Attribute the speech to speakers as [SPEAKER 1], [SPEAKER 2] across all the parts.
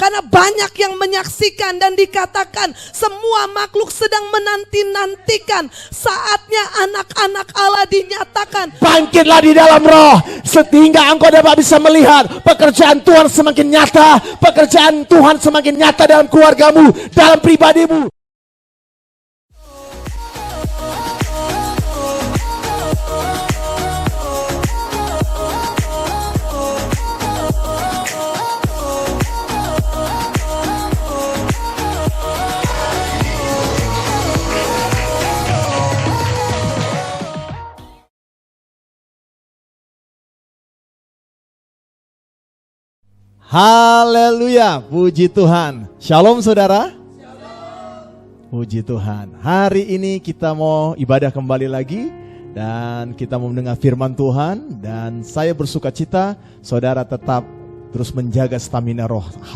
[SPEAKER 1] Karena banyak yang menyaksikan dan dikatakan semua makhluk sedang menanti-nantikan saatnya anak-anak Allah dinyatakan.
[SPEAKER 2] Bangkitlah di dalam roh sehingga engkau dapat bisa melihat pekerjaan Tuhan semakin nyata, pekerjaan Tuhan semakin nyata dalam keluargamu, dalam pribadimu. Haleluya, puji Tuhan. Shalom saudara. Shalom. Puji Tuhan. Hari ini kita mau ibadah kembali lagi dan kita mau mendengar firman Tuhan. Dan saya bersuka cita saudara tetap terus menjaga stamina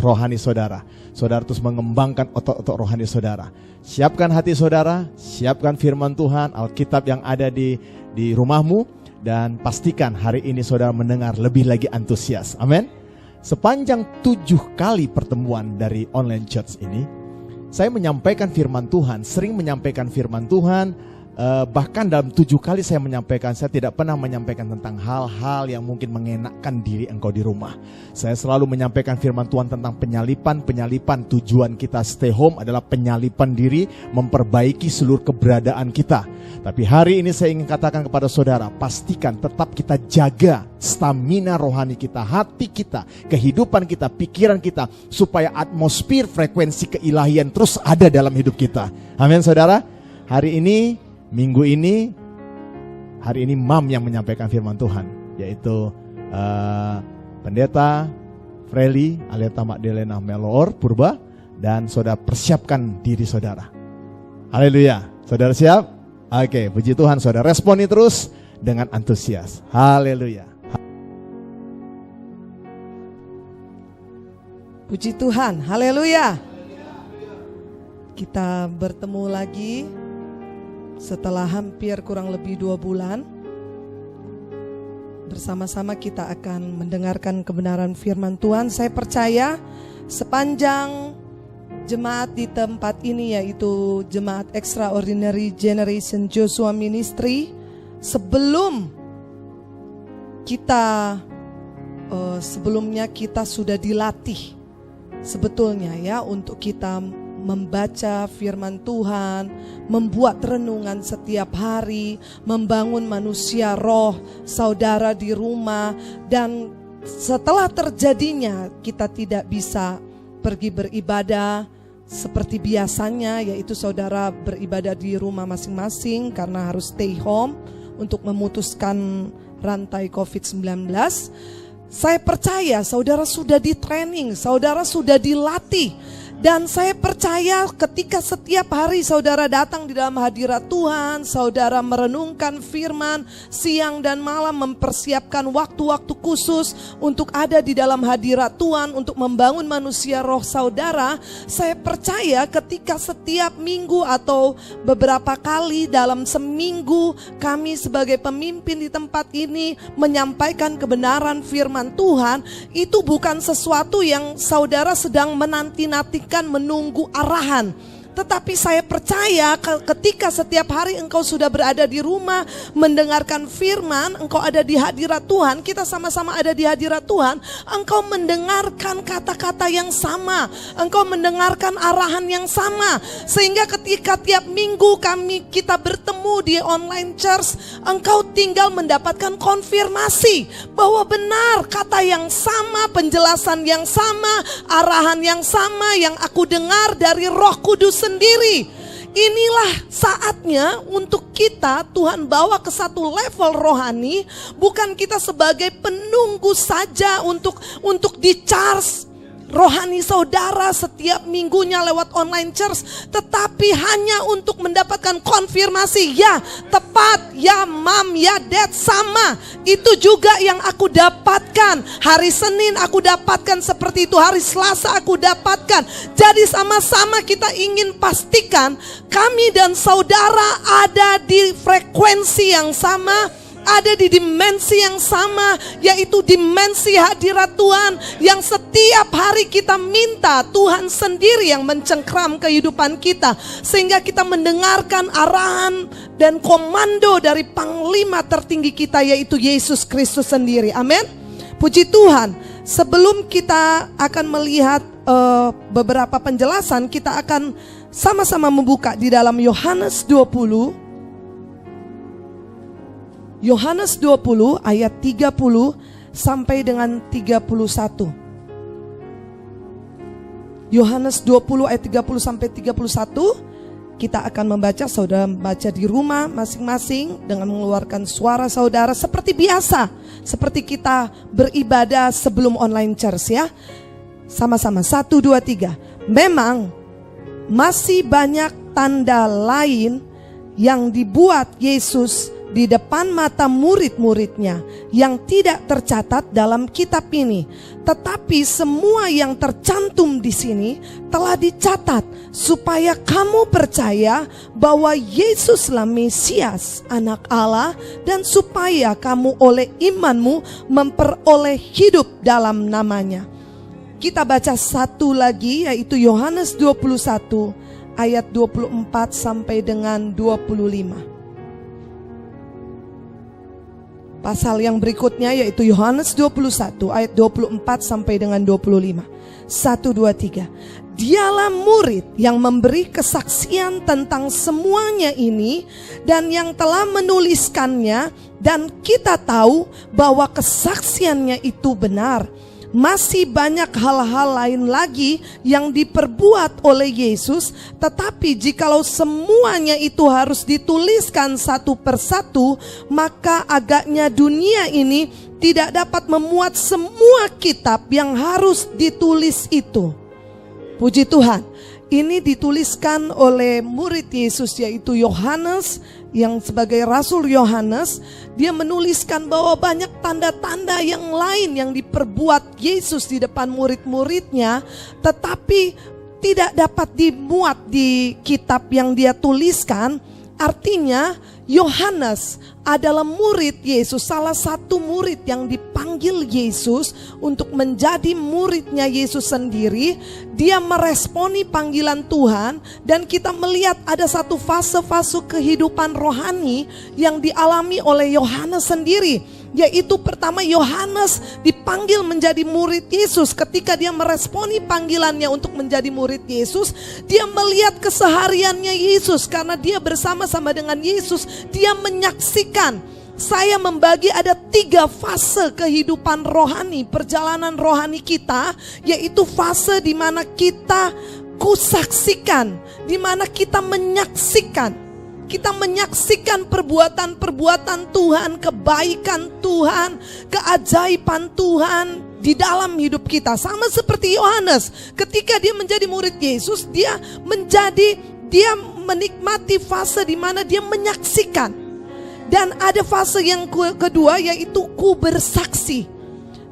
[SPEAKER 2] rohani saudara. Saudara terus mengembangkan otot-otot rohani saudara. Siapkan hati saudara, siapkan firman Tuhan, Alkitab yang ada di rumahmu. Dan pastikan hari ini saudara mendengar lebih lagi antusias. Amin. Sepanjang 7 kali pertemuan dari online church ini, saya menyampaikan firman Tuhan, sering menyampaikan firman Tuhan. Bahkan dalam 7 kali saya menyampaikan, saya tidak pernah menyampaikan tentang hal-hal yang mungkin mengenakkan diri engkau di rumah. Saya selalu menyampaikan firman Tuhan tentang penyalipan. Tujuan kita stay home adalah penyalipan diri, memperbaiki seluruh keberadaan kita. Tapi hari ini saya ingin katakan kepada saudara, pastikan tetap kita jaga stamina rohani kita, hati kita, kehidupan kita, pikiran kita, supaya atmosfer frekuensi keilahian terus ada dalam hidup kita. Amin saudara. Hari ini, minggu ini, hari ini Mam yang menyampaikan firman Tuhan, yaitu Pendeta Freli Aleta Magdalena Meloor Purba. Dan saudara persiapkan diri saudara. Haleluya. Saudara siap? Oke, puji Tuhan saudara. Responi terus dengan antusias. Haleluya.
[SPEAKER 1] Puji Tuhan. Haleluya. Kita bertemu lagi setelah hampir kurang lebih 2 bulan. Bersama-sama kita akan mendengarkan kebenaran firman Tuhan. Saya percaya sepanjang jemaat di tempat ini, yaitu Jemaat Extraordinary Generation Joshua Ministry, sebelum kita sebelumnya kita sudah dilatih sebetulnya ya untuk kita membaca firman Tuhan, membuat renungan setiap hari, membangun manusia roh saudara di rumah. Dan setelah terjadinya kita tidak bisa pergi beribadah seperti biasanya, yaitu saudara beribadah di rumah masing-masing karena harus stay home untuk memutuskan rantai COVID-19. Saya percaya saudara sudah di training, saudara sudah dilatih. Dan saya percaya ketika setiap hari saudara datang di dalam hadirat Tuhan, saudara merenungkan firman siang dan malam, mempersiapkan waktu-waktu khusus untuk ada di dalam hadirat Tuhan, untuk membangun manusia roh saudara. Saya percaya ketika setiap minggu atau beberapa kali dalam seminggu kami sebagai pemimpin di tempat ini menyampaikan kebenaran firman Tuhan, itu bukan sesuatu yang saudara sedang menanti-nantikan, menunggu arahan. Tetapi saya percaya ketika setiap hari engkau sudah berada di rumah mendengarkan firman, engkau ada di hadirat Tuhan, kita sama-sama ada di hadirat Tuhan, engkau mendengarkan kata-kata yang sama, engkau mendengarkan arahan yang sama. Sehingga ketika tiap minggu kita bertemu di online church, engkau tinggal mendapatkan konfirmasi bahwa benar kata yang sama, penjelasan yang sama, arahan yang sama yang aku dengar dari Roh Kudus sendiri. Inilah saatnya untuk kita Tuhan bawa ke satu level rohani, bukan kita sebagai penunggu saja untuk di-charge rohani saudara setiap minggunya lewat online church, tetapi hanya untuk mendapatkan konfirmasi, ya tepat, ya mam, ya dad, sama. Itu juga yang aku dapatkan. Hari Senin aku dapatkan seperti itu, hari Selasa aku dapatkan. Jadi sama-sama kita ingin pastikan kami dan saudara ada di frekuensi yang sama, ada di dimensi yang sama, yaitu dimensi hadirat Tuhan, yang setiap hari kita minta Tuhan sendiri yang mencengkram kehidupan kita, sehingga kita mendengarkan arahan dan komando dari panglima tertinggi kita, yaitu Yesus Kristus sendiri. Amin. Puji Tuhan. Sebelum kita akan melihat beberapa penjelasan, kita akan sama-sama membuka di dalam Yohanes 20. Yohanes 20 ayat 30 sampai dengan 31. Yohanes 20 ayat 30 sampai 31. Kita akan membaca, saudara membaca di rumah masing-masing dengan mengeluarkan suara saudara seperti biasa, seperti kita beribadah sebelum online church ya. Sama-sama 1, 2, 3. Memang masih banyak tanda lain yang dibuat Yesus di depan mata murid-muridnya yang tidak tercatat dalam kitab ini. Tetapi semua yang tercantum di sini telah dicatat supaya kamu percaya bahwa Yesuslah Mesias, Anak Allah, dan supaya kamu oleh imanmu memperoleh hidup dalam namanya. Kita baca satu lagi, yaitu Yohanes 21 ayat 24 sampai dengan 25. Pasal yang berikutnya yaitu Yohanes 21 ayat 24 sampai dengan 25. 1, 2, 3. Dialah murid yang memberi kesaksian tentang semuanya ini dan yang telah menuliskannya, dan kita tahu bahwa kesaksiannya itu benar. Masih banyak hal-hal lain lagi yang diperbuat oleh Yesus, tetapi jikalau semuanya itu harus dituliskan satu persatu, maka agaknya dunia ini tidak dapat memuat semua kitab yang harus ditulis itu. Puji Tuhan. Ini dituliskan oleh murid Yesus, yaitu Yohanes, yang sebagai Rasul Yohanes. Dia menuliskan bahwa banyak tanda-tanda yang lain yang diperbuat Yesus di depan murid-muridnya, tetapi tidak dapat dimuat di kitab yang dia tuliskan. Artinya Yohanes adalah murid Yesus, salah satu murid yang dipanggil Yesus untuk menjadi muridnya Yesus sendiri. Dia meresponi panggilan Tuhan, dan kita melihat ada satu fase-fase kehidupan rohani yang dialami oleh Yohanes sendiri. Yaitu pertama, Yohanes dipanggil menjadi murid Yesus. Ketika dia meresponi panggilannya untuk menjadi murid Yesus, dia melihat kesehariannya Yesus. Karena dia bersama-sama dengan Yesus, dia menyaksikan. Saya membagi ada 3 fase kehidupan rohani, perjalanan rohani kita. Yaitu fase di mana kita kusaksikan, di mana kita menyaksikan. Kita menyaksikan perbuatan-perbuatan Tuhan, kebaikan Tuhan, keajaiban Tuhan di dalam hidup kita. Sama seperti Yohanes, ketika dia menjadi murid Yesus, dia menikmati fase di mana dia menyaksikan. Dan ada fase yang kedua, yaitu ku bersaksi.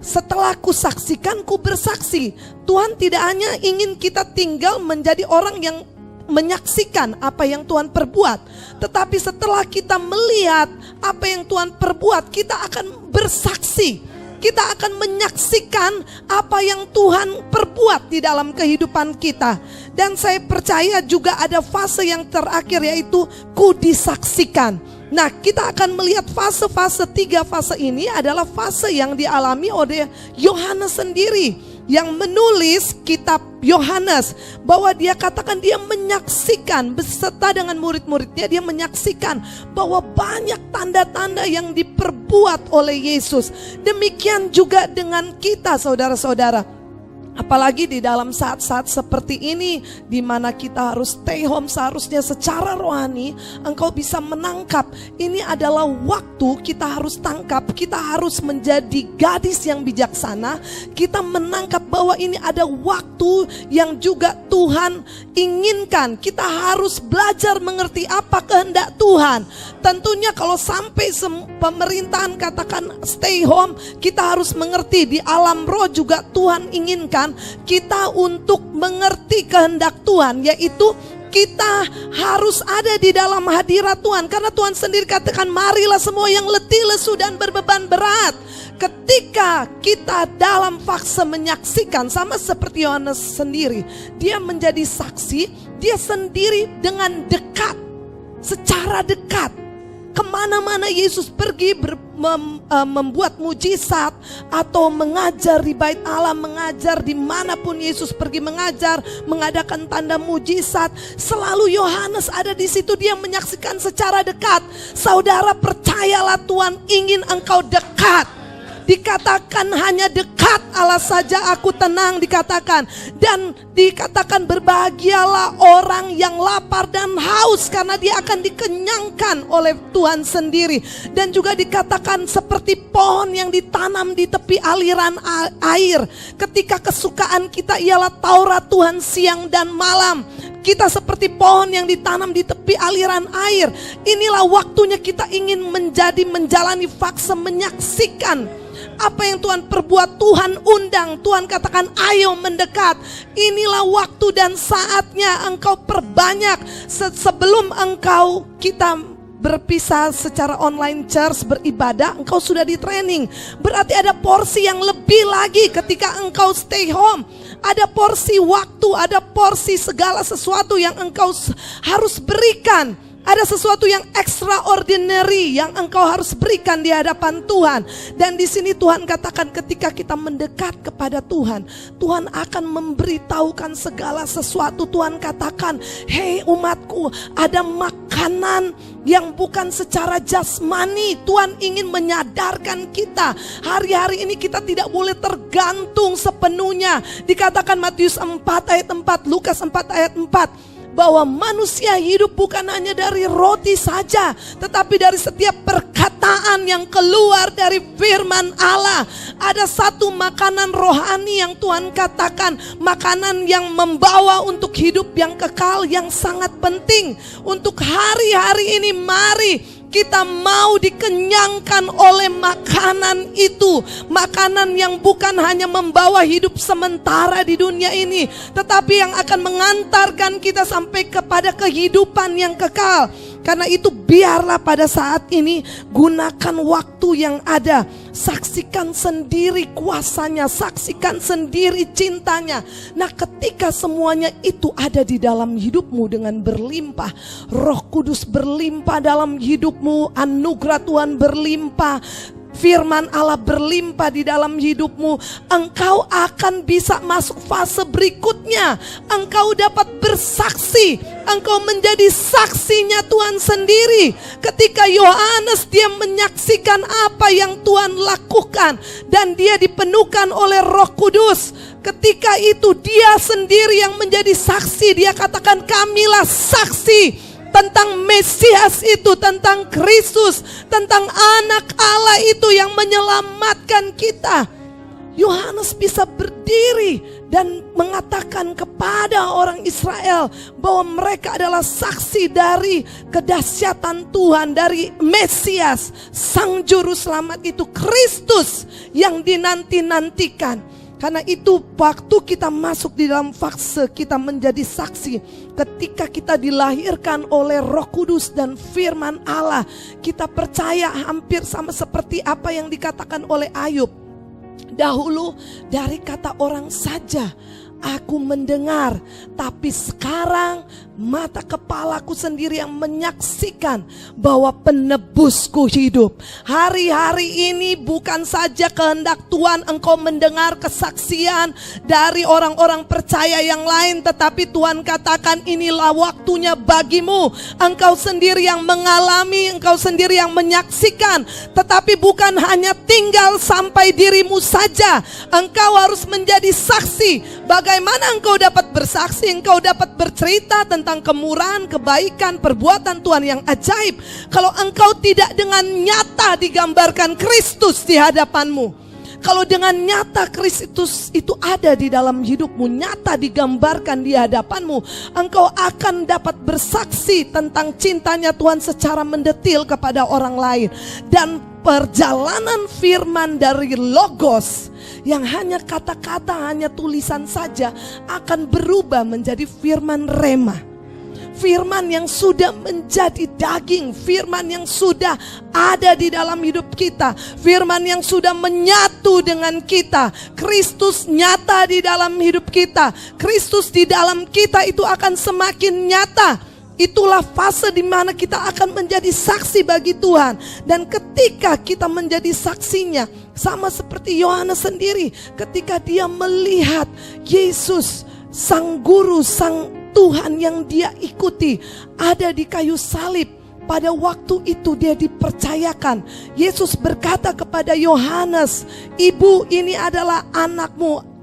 [SPEAKER 1] Setelah ku saksikan, ku bersaksi. Tuhan tidak hanya ingin kita tinggal menjadi orang yang menyaksikan apa yang Tuhan perbuat, tetapi setelah kita melihat apa yang Tuhan perbuat, kita akan bersaksi. Kita akan menyaksikan apa yang Tuhan perbuat di dalam kehidupan kita. Dan saya percaya juga ada fase yang terakhir, yaitu ku disaksikan. Nah, kita akan melihat fase-fase 3 fase ini adalah fase yang dialami oleh Yohanes sendiri, yang menulis kitab Yohanes, bahwa dia katakan dia menyaksikan beserta dengan murid-muridnya, dia menyaksikan bahwa banyak tanda-tanda yang diperbuat oleh Yesus. Demikian juga dengan kita, saudara-saudara. Apalagi di dalam saat-saat seperti ini, di mana kita harus stay home, seharusnya secara rohani engkau bisa menangkap. Ini adalah waktu kita harus tangkap, kita harus menjadi gadis yang bijaksana. Kita menangkap bahwa ini ada waktu yang juga Tuhan inginkan. Kita harus belajar mengerti apa kehendak Tuhan. Tentunya kalau sampai pemerintahan katakan stay home, kita harus mengerti di alam roh juga Tuhan inginkan kita untuk mengerti kehendak Tuhan, yaitu kita harus ada di dalam hadirat Tuhan. Karena Tuhan sendiri katakan, marilah semua yang letih, lesu dan berbeban berat. Ketika kita dalam fase menyaksikan, sama seperti Yohanes sendiri, dia menjadi saksi, dia sendiri dengan dekat, secara dekat. Kemana-mana Yesus pergi membuat mujizat atau mengajar di bait Allah, mengajar dimanapun Yesus pergi mengajar, mengadakan tanda mujizat, selalu Yohanes ada di situ, dia menyaksikan secara dekat. Saudara, percayalah, Tuhan ingin engkau dekat. Dikatakan hanya dekat Allah saja aku tenang, dikatakan. Dan dikatakan berbahagialah orang yang lapar dan haus, karena dia akan dikenyangkan oleh Tuhan sendiri. Dan juga dikatakan seperti pohon yang ditanam di tepi aliran air. Ketika kesukaan kita ialah Taurat Tuhan siang dan malam, kita seperti pohon yang ditanam di tepi aliran air. Inilah waktunya kita ingin menjalani fase menyaksikan apa yang Tuhan perbuat. Tuhan undang, Tuhan katakan ayo mendekat. Inilah waktu dan saatnya engkau perbanyak. Sebelum kita berpisah secara online church beribadah, engkau sudah di training. Berarti ada porsi yang lebih lagi ketika engkau stay home. Ada porsi waktu, ada porsi segala sesuatu yang engkau harus berikan. Ada sesuatu yang extraordinary yang engkau harus berikan di hadapan Tuhan. Dan di sini Tuhan katakan ketika kita mendekat kepada Tuhan, Tuhan akan memberitahukan segala sesuatu. Tuhan katakan, hei umatku, ada makanan yang bukan secara jasmani. Tuhan ingin menyadarkan kita, hari-hari ini kita tidak boleh tergantung sepenuhnya. Dikatakan Matius 4 ayat 4, Lukas 4 ayat 4. Bahwa manusia hidup bukan hanya dari roti saja, tetapi dari setiap perkataan yang keluar dari firman Allah. Ada satu makanan rohani yang Tuhan katakan, makanan yang membawa untuk hidup yang kekal, yang sangat penting. Untuk hari-hari ini mari kita mau dikenyangkan oleh makanan itu. Makanan yang bukan hanya membawa hidup sementara di dunia ini, tetapi yang akan mengantarkan kita sampai kepada kehidupan yang kekal. Karena itu biarlah pada saat ini gunakan waktu yang ada. Saksikan sendiri kuasanya, saksikan sendiri cintanya. Nah, ketika semuanya itu ada di dalam hidupmu dengan berlimpah, Roh Kudus berlimpah dalam hidupmu, anugerah Tuhan berlimpah, firman Allah berlimpah di dalam hidupmu, engkau akan bisa masuk fase berikutnya. Engkau dapat bersaksi, engkau menjadi saksinya Tuhan sendiri. Ketika Yohanes dia menyaksikan apa yang Tuhan lakukan dan dia dipenuhkan oleh Roh Kudus, ketika itu dia sendiri yang menjadi saksi. Dia katakan, kamilah saksi tentang Mesias itu, tentang Kristus, tentang anak Allah itu yang menyelamatkan kita. Yohanes bisa berdiri dan mengatakan kepada orang Israel bahwa mereka adalah saksi dari kedahsyatan Tuhan, dari Mesias, Sang Juru Selamat itu, Kristus yang dinanti-nantikan. Karena itu waktu kita masuk di dalam fase kita menjadi saksi, ketika kita dilahirkan oleh Roh Kudus dan firman Allah, kita percaya hampir sama seperti apa yang dikatakan oleh Ayub. Dahulu dari kata orang saja aku mendengar, tapi sekarang mata kepalaku sendiri yang menyaksikan bahwa penebusku hidup. Hari-hari ini bukan saja kehendak Tuhan engkau mendengar kesaksian dari orang-orang percaya yang lain, tetapi Tuhan katakan inilah waktunya bagimu. Engkau sendiri yang mengalami, engkau sendiri yang menyaksikan, tetapi bukan hanya tinggal sampai dirimu saja. Engkau harus menjadi saksi. Bagaimana engkau dapat bersaksi? Engkau dapat bercerita tentang kemurahan, kebaikan, perbuatan Tuhan yang ajaib kalau engkau tidak dengan nyata digambarkan Kristus di hadapanmu. Kalau dengan nyata Kristus itu ada di dalam hidupmu, nyata digambarkan di hadapanmu, engkau akan dapat bersaksi tentang cintanya Tuhan secara mendetil kepada orang lain. Dan perjalanan firman dari Logos yang hanya kata-kata, hanya tulisan saja, akan berubah menjadi firman Rema. firman yang sudah menjadi daging, firman yang sudah ada di dalam hidup kita, firman yang sudah menyatu dengan kita. Kristus nyata di dalam hidup kita, Kristus di dalam kita itu akan semakin nyata. Itulah fase di mana kita akan menjadi saksi bagi Tuhan. Dan ketika kita menjadi saksinya, sama seperti Yohanes sendiri, ketika dia melihat Yesus, sang guru, sang Tuhan yang dia ikuti, ada di kayu salib. Pada waktu itu dia dipercayakan. Yesus berkata kepada Yohanes, "Ibu, ini adalah anakmu.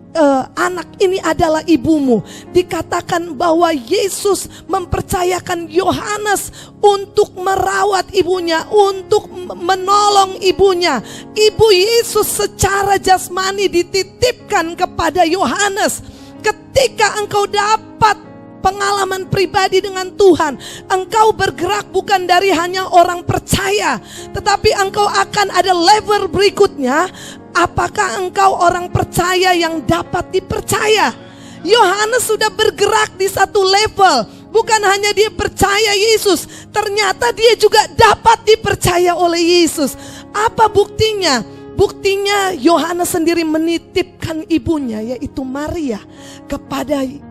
[SPEAKER 1] Anak ini adalah ibumu." Dikatakan bahwa Yesus mempercayakan Yohanes untuk merawat ibunya, untuk menolong ibunya. Ibu Yesus secara jasmani dititipkan kepada Yohanes. Ketika engkau dapat pengalaman pribadi dengan Tuhan, engkau bergerak bukan dari hanya orang percaya, tetapi engkau akan ada level berikutnya. Apakah engkau orang percaya yang dapat dipercaya? Yohanes sudah bergerak di satu level. Bukan hanya dia percaya Yesus, ternyata dia juga dapat dipercaya oleh Yesus. Apa buktinya? Buktinya Yohanes sendiri menitipkan ibunya, yaitu Maria,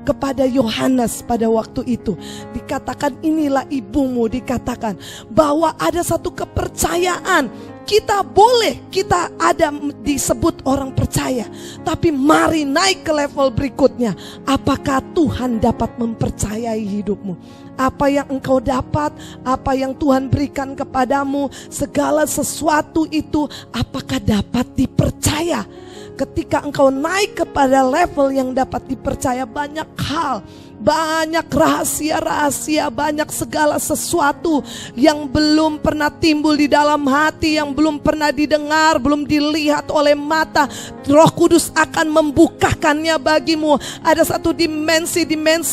[SPEAKER 1] kepada Yohanes pada waktu itu. Dikatakan, "Inilah ibumu." Dikatakan bahwa ada satu kepercayaan. Kita ada disebut orang percaya, tapi mari naik ke level berikutnya. Apakah Tuhan dapat mempercayai hidupmu? Apa yang engkau dapat, apa yang Tuhan berikan kepadamu, segala sesuatu itu apakah dapat dipercaya? Ketika engkau naik kepada level yang dapat dipercaya, banyak hal, banyak rahasia-rahasia, banyak segala sesuatu yang belum pernah timbul di dalam hati, yang belum pernah didengar, belum dilihat oleh mata. Roh Kudus akan membukakannya bagimu. Ada satu dimensi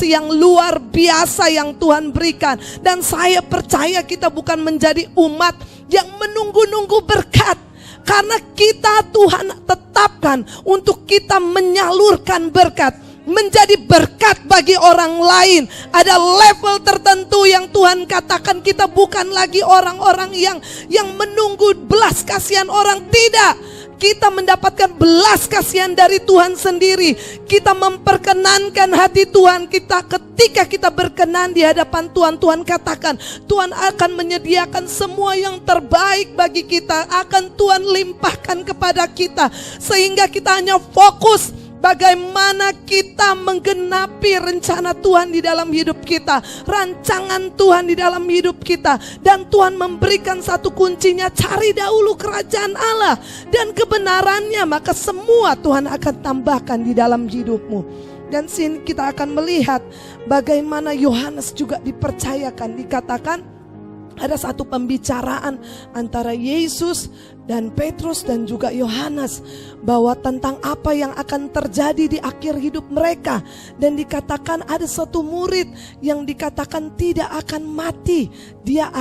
[SPEAKER 1] yang luar biasa yang Tuhan berikan. Dan saya percaya kita bukan menjadi umat yang menunggu-nunggu berkat, karena kita Tuhan tetapkan untuk kita menyalurkan berkat, menjadi berkat bagi orang lain. Ada level tertentu yang Tuhan katakan kita bukan lagi orang-orang yang menunggu belas kasihan orang. Tidak, kita mendapatkan belas kasihan dari Tuhan sendiri. Kita memperkenankan hati Tuhan kita. Ketika kita berkenan di hadapan Tuhan, Tuhan katakan Tuhan akan menyediakan semua yang terbaik bagi kita, akan Tuhan limpahkan kepada kita, sehingga kita hanya fokus bagaimana kita menggenapi rencana Tuhan di dalam hidup kita, rancangan Tuhan di dalam hidup kita. Dan Tuhan memberikan satu kuncinya, cari dahulu kerajaan Allah dan kebenarannya, maka semua Tuhan akan tambahkan di dalam hidupmu. Dan sini kita akan melihat bagaimana Yohanes juga dipercayakan. Dikatakan ada satu pembicaraan antara Yesus dan Petrus dan juga Yohanes, bahwa tentang apa yang akan terjadi di akhir hidup mereka. Dan dikatakan ada satu murid yang dikatakan tidak akan mati. Dia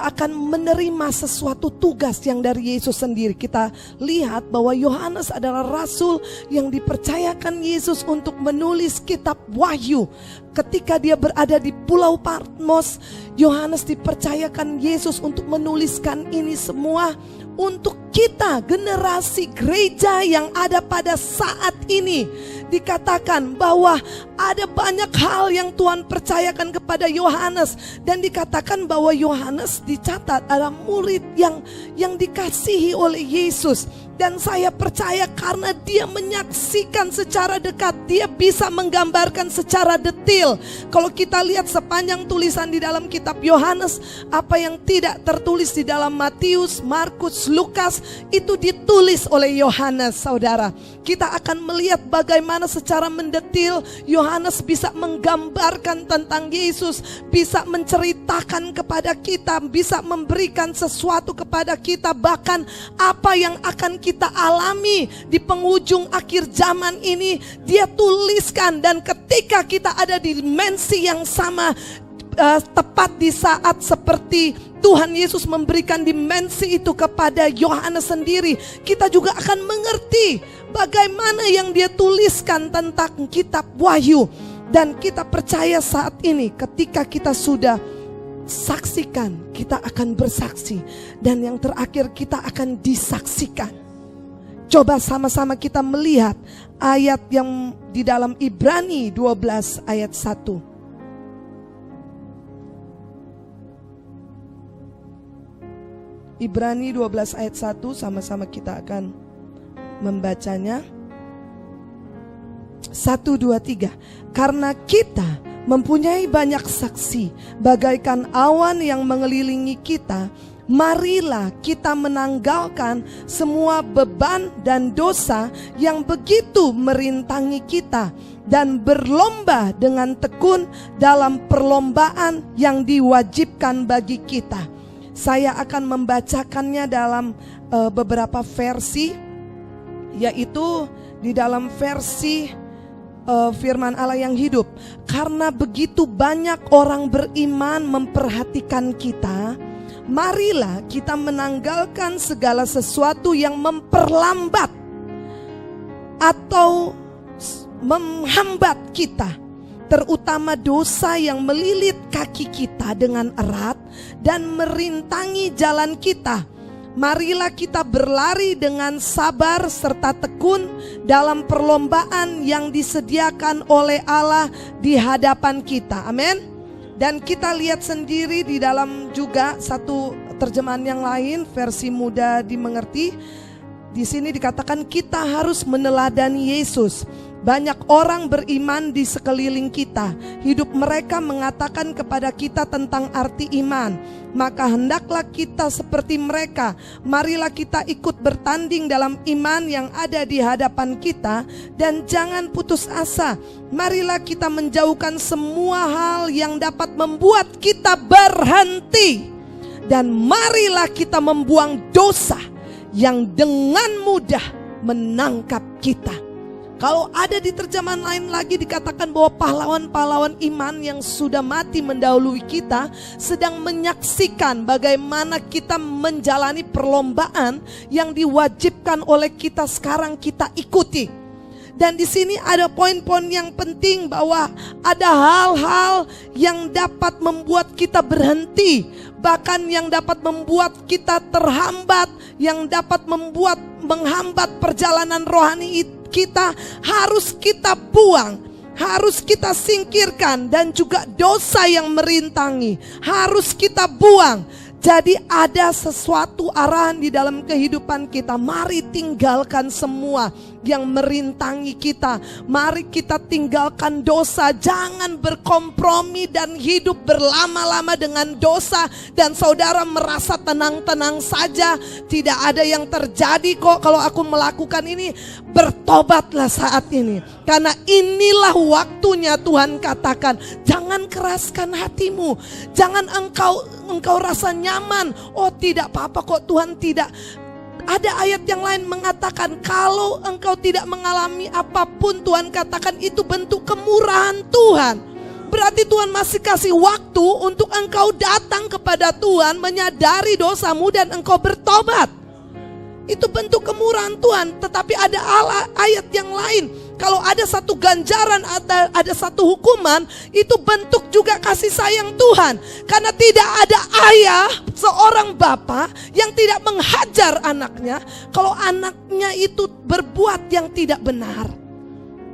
[SPEAKER 1] akan menerima sesuatu tugas yang dari Yesus sendiri. Kita lihat bahwa Yohanes adalah rasul yang dipercayakan Yesus untuk menulis kitab Wahyu. Ketika dia berada di Pulau Patmos, Yohanes dipercayakan Yesus untuk menuliskan ini semua untuk kita, generasi gereja yang ada pada saat ini. Dikatakan bahwa ada banyak hal yang Tuhan percayakan kepada Yohanes, dan dikatakan bahwa Yohanes dicatat adalah murid yang dikasihi oleh Yesus. Dan saya percaya karena dia menyaksikan secara dekat, dia bisa menggambarkan secara detail. Kalau kita lihat sepanjang tulisan di dalam kitab Yohanes, apa yang tidak tertulis di dalam Matius, Markus, Lukas, itu ditulis oleh Yohanes, saudara. Kita akan melihat bagaimana secara mendetil Yohanes bisa menggambarkan tentang Yesus, bisa menceritakan kepada kita, bisa memberikan sesuatu kepada kita, bahkan apa yang akan kita alami di penghujung akhir zaman ini dia tuliskan. Dan ketika kita ada di dimensi yang sama, tepat di saat seperti Tuhan Yesus memberikan dimensi itu kepada Yohanes sendiri, kita juga akan mengerti bagaimana yang dia tuliskan tentang kitab Wahyu. Dan kita percaya saat ini ketika kita sudah saksikan, kita akan bersaksi. Dan yang terakhir kita akan disaksikan. Coba sama-sama kita melihat ayat yang di dalam Ibrani 12 ayat 1. Ibrani 12 ayat 1, sama-sama kita akan membacanya. 1, 2, 3. Karena kita mempunyai banyak saksi bagaikan awan yang mengelilingi kita, marilah kita menanggalkan semua beban dan dosa yang begitu merintangi kita, dan berlomba dengan tekun dalam perlombaan yang diwajibkan bagi kita. Saya akan membacakannya dalam beberapa versi, yaitu di dalam versi firman Allah yang hidup. Karena begitu banyak orang beriman memperhatikan kita, marilah kita menanggalkan segala sesuatu yang memperlambat atau menghambat kita, terutama dosa yang melilit kaki kita dengan erat dan merintangi jalan kita. Marilah kita berlari dengan sabar serta tekun dalam perlombaan yang disediakan oleh Allah di hadapan kita. Amin. Dan kita lihat sendiri di dalam juga satu terjemahan yang lain, versi mudah dimengerti. Di sini dikatakan kita harus meneladani Yesus. Banyak orang beriman di sekeliling kita. Hidup mereka mengatakan kepada kita tentang arti iman. Maka hendaklah kita seperti mereka. Marilah kita ikut bertanding dalam iman yang ada di hadapan kita. Dan jangan putus asa. Marilah kita menjauhkan semua hal yang dapat membuat kita berhenti. Dan marilah kita membuang dosa yang dengan mudah menangkap kita. Kalau ada di terjemahan lain lagi dikatakan bahwa pahlawan-pahlawan iman yang sudah mati mendahului kita sedang menyaksikan bagaimana kita menjalani perlombaan yang diwajibkan oleh kita sekarang kita ikuti. Dan di sini ada poin-poin yang penting bahwa ada hal-hal yang dapat membuat kita berhenti, bahkan yang dapat membuat kita terhambat, yang dapat menghambat perjalanan rohani kita, harus kita buang, harus kita singkirkan, dan juga dosa yang merintangi harus kita buang. Jadi ada sesuatu arahan di dalam kehidupan kita. Mari tinggalkan semua yang merintangi kita. Mari kita tinggalkan dosa. Jangan berkompromi dan hidup berlama-lama dengan dosa. Dan saudara merasa tenang-tenang saja. Tidak ada yang terjadi kok kalau aku melakukan ini. Bertobatlah saat ini. Karena inilah waktunya Tuhan katakan. Jangan keraskan hatimu. Jangan engkau rasa nyaman. Oh tidak apa-apa kok Tuhan tidak. Ada ayat yang lain mengatakan kalau engkau tidak mengalami apapun, Tuhan katakan itu bentuk kemurahan Tuhan. Berarti Tuhan masih kasih waktu untuk engkau datang kepada Tuhan, menyadari dosamu dan engkau bertobat. Itu bentuk kemurahan Tuhan. Tetapi ada ayat yang lain. Kalau ada satu ganjaran, ada satu hukuman, itu bentuk juga kasih sayang Tuhan. Karena tidak ada ayah, seorang bapa yang tidak menghajar anaknya kalau anaknya itu berbuat yang tidak benar.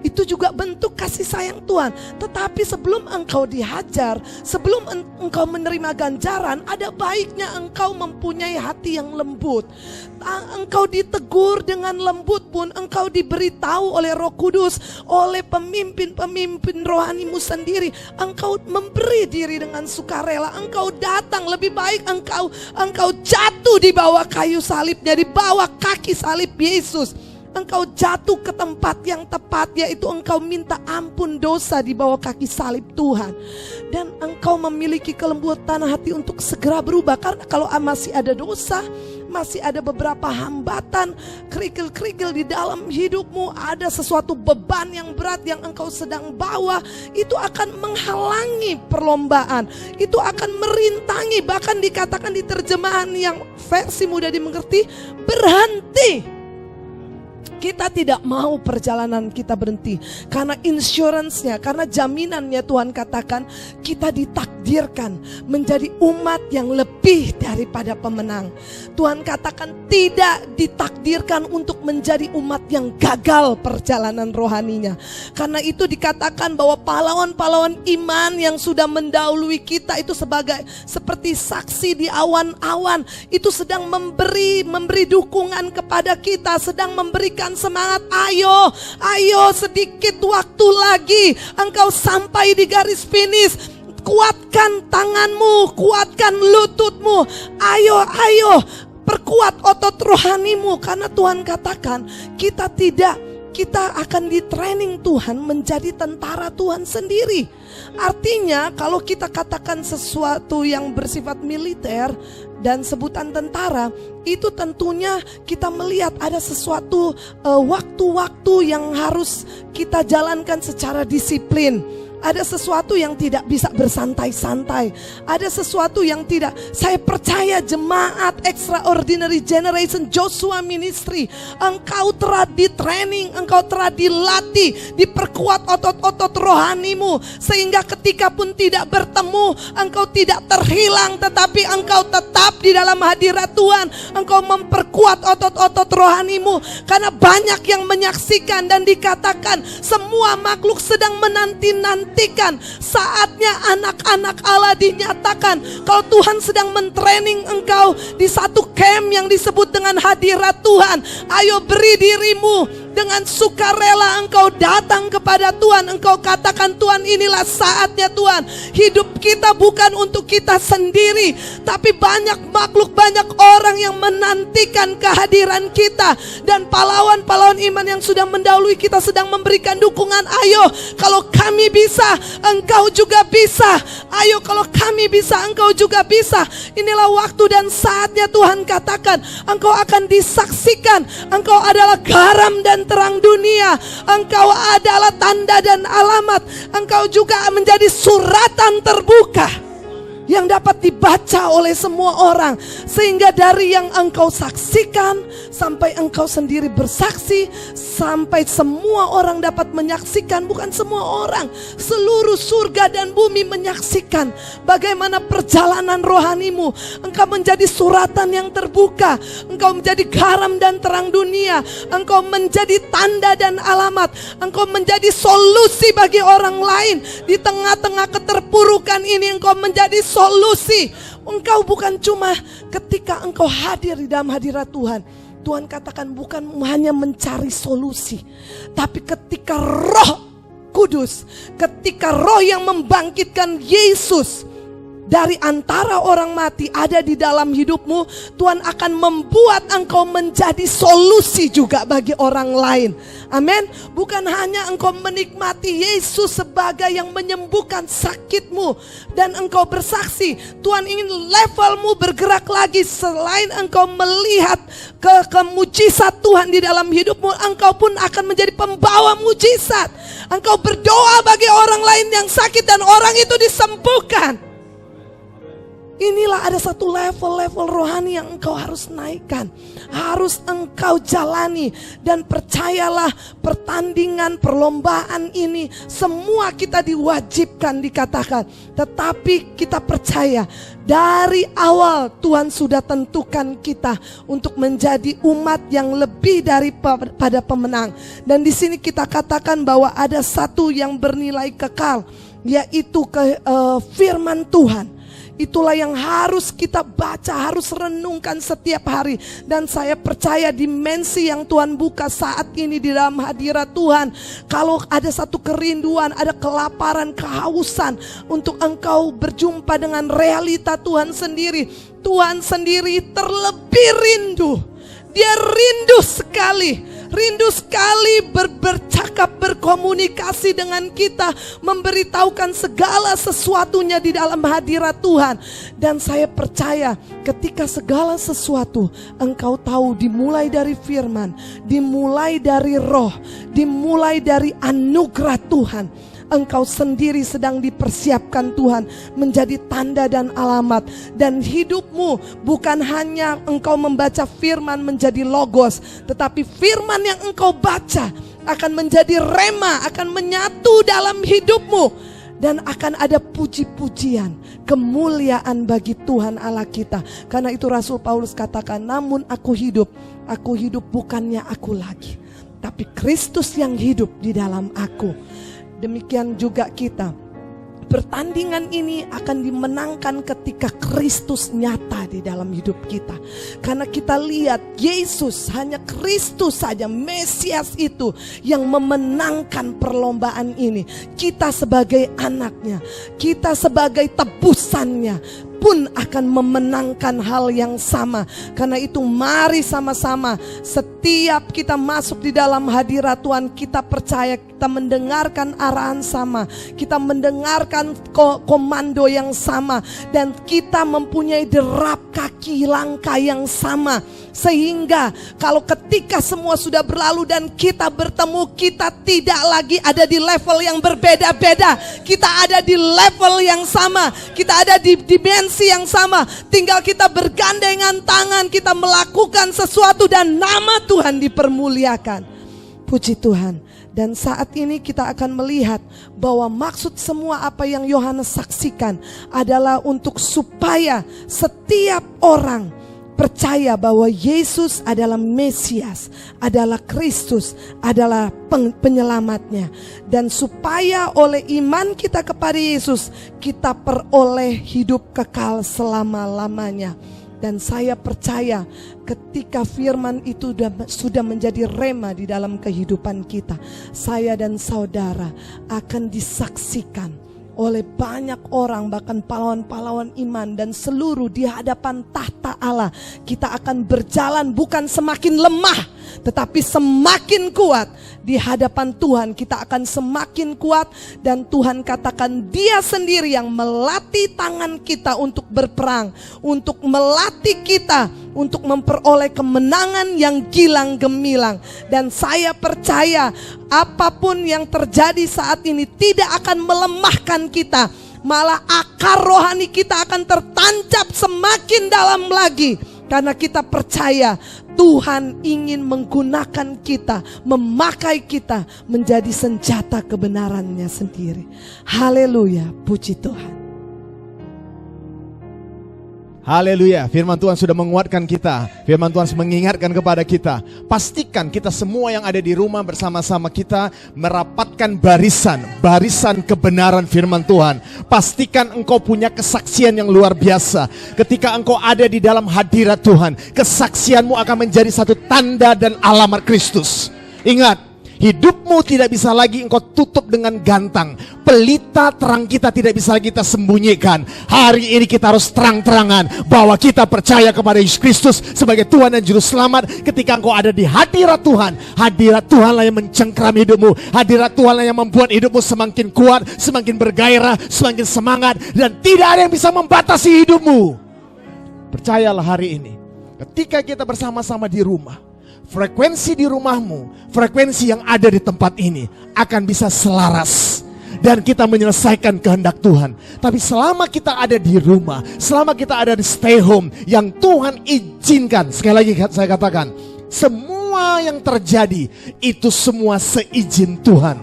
[SPEAKER 1] Itu juga bentuk kasih sayang Tuhan. Tetapi sebelum engkau dihajar, sebelum engkau menerima ganjaran, ada baiknya engkau mempunyai hati yang lembut. Engkau ditegur dengan lembut pun, engkau diberitahu oleh Roh Kudus, oleh pemimpin-pemimpin rohanimu sendiri. Engkau memberi diri dengan sukarela. Engkau datang, lebih baik engkau jatuh di bawah kayu salibnya, di bawah kaki salib Yesus. Engkau jatuh ke tempat yang tepat, yaitu engkau minta ampun dosa di bawah kaki salib Tuhan. Dan engkau memiliki kelembutan hati untuk segera berubah. Karena kalau masih ada dosa, masih ada beberapa hambatan, kerikil-kerikil di dalam hidupmu, ada sesuatu beban yang berat yang engkau sedang bawa, itu akan menghalangi perlombaan, itu akan merintangi. Bahkan dikatakan di terjemahan yang versi mudah dimengerti, berhenti. Kita tidak mau perjalanan kita berhenti. Karena insurance-nya, karena jaminannya Tuhan katakan kita ditakdirkan menjadi umat yang lebih daripada pemenang. Tuhan katakan tidak ditakdirkan untuk menjadi umat yang gagal perjalanan rohaninya. Karena itu dikatakan bahwa pahlawan-pahlawan iman yang sudah mendahului kita itu seperti saksi di awan-awan, itu sedang memberi dukungan kepada kita, sedang memberikan semangat. Ayo sedikit waktu lagi engkau sampai di garis finish. Kuatkan tanganmu, kuatkan lututmu. Ayo perkuat otot rohanimu. Karena Tuhan katakan kita akan di training Tuhan menjadi tentara Tuhan sendiri. Artinya kalau kita katakan sesuatu yang bersifat militer dan sebutan tentara, itu tentunya kita melihat ada sesuatu waktu-waktu yang harus kita jalankan secara disiplin. Ada sesuatu yang tidak bisa bersantai-santai. Ada sesuatu yang tidak. Saya percaya jemaat Extraordinary Generation Joshua Ministry, engkau telah di training, engkau telah dilatih, diperkuat otot-otot rohanimu, sehingga ketika pun tidak bertemu, engkau tidak terhilang, tetapi engkau tetap di dalam hadirat Tuhan. Engkau memperkuat otot-otot rohanimu. Karena banyak yang menyaksikan dan dikatakan semua makhluk sedang menanti-nantikan saatnya anak-anak Allah dinyatakan. Kalau Tuhan sedang mentraining engkau di satu camp yang disebut dengan hadirat Tuhan, ayo beri dirimu dengan sukarela, engkau datang kepada Tuhan. Engkau katakan, Tuhan, inilah saatnya Tuhan. Hidup kita bukan untuk kita sendiri, tapi banyak makhluk, banyak orang yang menantikan kehadiran kita. Dan pahlawan-pahlawan iman yang sudah mendahului kita sedang memberikan dukungan. Ayo, kalau kami bisa, engkau juga bisa. Ayo, kalau kami bisa, engkau juga bisa. Inilah waktu dan saatnya Tuhan katakan, engkau akan disaksikan. Engkau adalah garam dan terang dunia. Engkau adalah tanda dan alamat. Engkau juga menjadi suratan terbuka yang dapat dibaca oleh semua orang. Sehingga dari yang engkau saksikan sampai engkau sendiri bersaksi, sampai semua orang dapat menyaksikan. Bukan semua orang, seluruh surga dan bumi menyaksikan bagaimana perjalanan rohanimu. Engkau menjadi suratan yang terbuka. Engkau menjadi garam dan terang dunia. Engkau menjadi tanda dan alamat. Engkau menjadi solusi bagi orang lain. Di tengah-tengah keterpurukan ini engkau menjadi solusi. Engkau bukan cuma ketika engkau hadir di dalam hadirat Tuhan. Tuhan katakan bukan hanya mencari solusi, tapi ketika Roh Kudus, ketika Roh yang membangkitkan Yesus dari antara orang mati ada di dalam hidupmu, Tuhan akan membuat engkau menjadi solusi juga bagi orang lain. Amin. Bukan hanya engkau menikmati Yesus sebagai yang menyembuhkan sakitmu dan engkau bersaksi. Tuhan ingin levelmu bergerak lagi. Selain engkau melihat mujizat Tuhan di dalam hidupmu, engkau pun akan menjadi pembawa mujizat. Engkau berdoa bagi orang lain yang sakit dan orang itu disembuhkan. Inilah ada satu level rohani yang engkau harus naikkan. Harus engkau jalani. Dan percayalah, pertandingan, perlombaan ini semua kita diwajibkan dikatakan. Tetapi kita percaya dari awal Tuhan sudah tentukan kita untuk menjadi umat yang lebih daripada pemenang. Dan di sini kita katakan bahwa ada satu yang bernilai kekal, yaitu firman Tuhan. Itulah yang harus kita baca, harus renungkan setiap hari. Dan saya percaya dimensi yang Tuhan buka saat ini di dalam hadirat Tuhan. Kalau ada satu kerinduan, ada kelaparan, kehausan untuk engkau berjumpa dengan realita Tuhan sendiri. Tuhan sendiri terlebih rindu. Dia rindu sekali bercakap, berkomunikasi dengan kita, memberitahukan segala sesuatunya di dalam hadirat Tuhan. Dan saya percaya ketika segala sesuatu engkau tahu dimulai dari firman, dimulai dari roh, dimulai dari anugerah Tuhan. Engkau sendiri sedang dipersiapkan Tuhan menjadi tanda dan alamat. Dan hidupmu bukan hanya engkau membaca firman menjadi logos, tetapi firman yang engkau baca akan menjadi rema, akan menyatu dalam hidupmu. Dan akan ada puji-pujian, kemuliaan bagi Tuhan Allah kita. Karena itu Rasul Paulus katakan, namun aku hidup bukannya aku lagi, tapi Kristus yang hidup di dalam aku. Demikian juga kita. Pertandingan ini akan dimenangkan ketika Kristus nyata di dalam hidup kita. Karena kita lihat Yesus, hanya Kristus saja, Mesias itu yang memenangkan perlombaan ini. Kita sebagai anaknya, kita sebagai tebusannya pun akan memenangkan hal yang sama. Karena itu mari sama-sama, setiap kita masuk di dalam hadirat Tuhan, kita percaya, kita mendengarkan arahan sama, kita mendengarkan komando yang sama, dan kita mempunyai derap kaki langkah yang sama. Sehingga kalau ketika semua sudah berlalu dan kita bertemu, kita tidak lagi ada di level yang berbeda-beda. Kita ada di level yang sama, kita ada di dimensi yang sama. Tinggal kita bergandengan tangan, kita melakukan sesuatu dan nama Tuhan dipermuliakan. Puji Tuhan. Dan saat ini kita akan melihat bahwa maksud semua apa yang Yohanes saksikan adalah untuk supaya setiap orang percaya bahwa Yesus adalah Mesias, adalah Kristus, adalah penyelamatnya. Dan supaya oleh iman kita kepada Yesus, kita peroleh hidup kekal selama-lamanya. Dan saya percaya ketika firman itu sudah menjadi rema di dalam kehidupan kita, saya dan saudara akan disaksikan oleh banyak orang, bahkan pahlawan-pahlawan iman dan seluruh di hadapan tahta Allah. Kita akan berjalan bukan semakin lemah, tetapi semakin kuat di hadapan Tuhan. Kita akan semakin kuat, dan Tuhan katakan Dia sendiri yang melatih tangan kita untuk berperang, untuk melatih kita untuk memperoleh kemenangan yang gilang gemilang. Dan saya percaya apapun yang terjadi saat ini tidak akan melemahkan kita, malah akar rohani kita akan tertancap semakin dalam lagi. Karena kita percaya Tuhan ingin menggunakan kita, memakai kita menjadi senjata kebenarannya sendiri. Haleluya, puji Tuhan.
[SPEAKER 2] Haleluya, firman Tuhan sudah menguatkan kita. Firman Tuhan mengingatkan kepada kita. Pastikan kita semua yang ada di rumah bersama-sama kita merapatkan barisan kebenaran firman Tuhan. Pastikan engkau punya kesaksian yang luar biasa. Ketika engkau ada di dalam hadirat Tuhan, kesaksianmu akan menjadi satu tanda dan alamat Kristus. Ingat, hidupmu tidak bisa lagi engkau tutup dengan gantang. Pelita terang kita tidak bisa lagi kita sembunyikan. Hari ini kita harus terang-terangan bahwa kita percaya kepada Yesus Kristus sebagai Tuhan dan Juru Selamat. Ketika engkau ada di hadirat Tuhan lah yang mencengkram hidupmu. Hadirat Tuhan lah yang membuat hidupmu semakin kuat, semakin bergairah, semakin semangat. Dan tidak ada yang bisa membatasi hidupmu. Percayalah hari ini, ketika kita bersama-sama di rumah, frekuensi di rumahmu, frekuensi yang ada di tempat ini akan bisa selaras. Dan kita menyelesaikan kehendak Tuhan. Tapi selama kita ada di rumah, selama kita ada di stay home yang Tuhan izinkan, sekali lagi saya katakan, semua yang terjadi itu semua seizin Tuhan.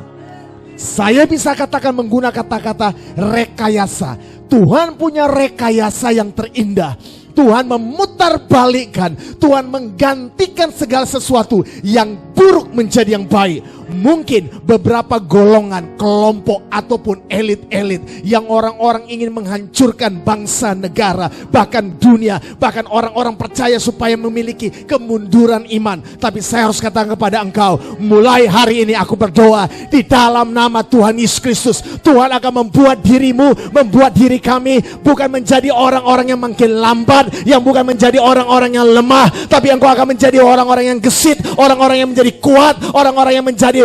[SPEAKER 2] Saya bisa katakan menggunakan kata-kata rekayasa. Tuhan punya rekayasa yang terindah. Tuhan memutarbalikkan, Tuhan menggantikan segala sesuatu yang buruk menjadi yang baik. Mungkin beberapa golongan, kelompok ataupun elit-elit yang orang-orang ingin menghancurkan bangsa, negara, bahkan dunia, bahkan orang-orang percaya supaya memiliki kemunduran iman. Tapi saya harus katakan kepada engkau, mulai hari ini aku berdoa di dalam nama Tuhan Yesus Kristus, Tuhan akan membuat dirimu, membuat diri kami bukan menjadi orang-orang yang makin lambat, yang bukan menjadi orang-orang yang lemah, tapi engkau akan menjadi orang-orang yang gesit, orang-orang yang menjadi kuat, orang-orang yang menjadi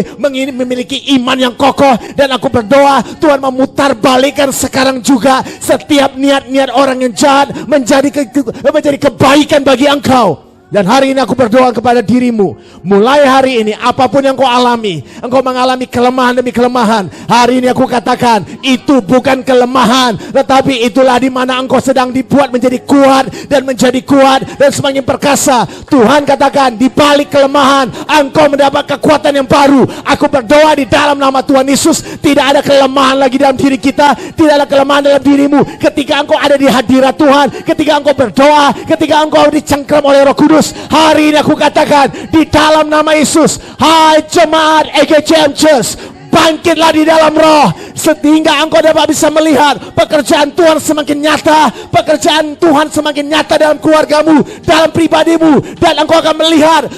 [SPEAKER 3] memiliki iman yang kokoh. Dan aku berdoa Tuhan memutarbalikkan sekarang juga setiap niat-niat orang yang jahat menjadi kebaikan bagi engkau. Dan hari ini aku berdoa kepada dirimu, mulai hari ini apapun yang kau alami, engkau mengalami kelemahan demi kelemahan. Hari ini aku katakan itu bukan kelemahan, tetapi itulah di mana engkau sedang dibuat menjadi kuat dan menjadi kuat dan semakin perkasa. Tuhan katakan di balik kelemahan engkau mendapat kekuatan yang baru. Aku berdoa di dalam nama Tuhan Yesus, tidak ada kelemahan lagi dalam diri kita, tidak ada kelemahan dalam dirimu. Ketika engkau ada di hadirat Tuhan, ketika engkau berdoa, ketika engkau dicengkram oleh Roh Kudus, hari ini aku katakan di dalam nama Yesus, hai jemaat EGCM Church, bangkitlah di dalam roh sehingga engkau dapat bisa melihat pekerjaan Tuhan semakin nyata, pekerjaan Tuhan semakin nyata dalam keluargamu, dalam pribadimu, dan engkau akan melihat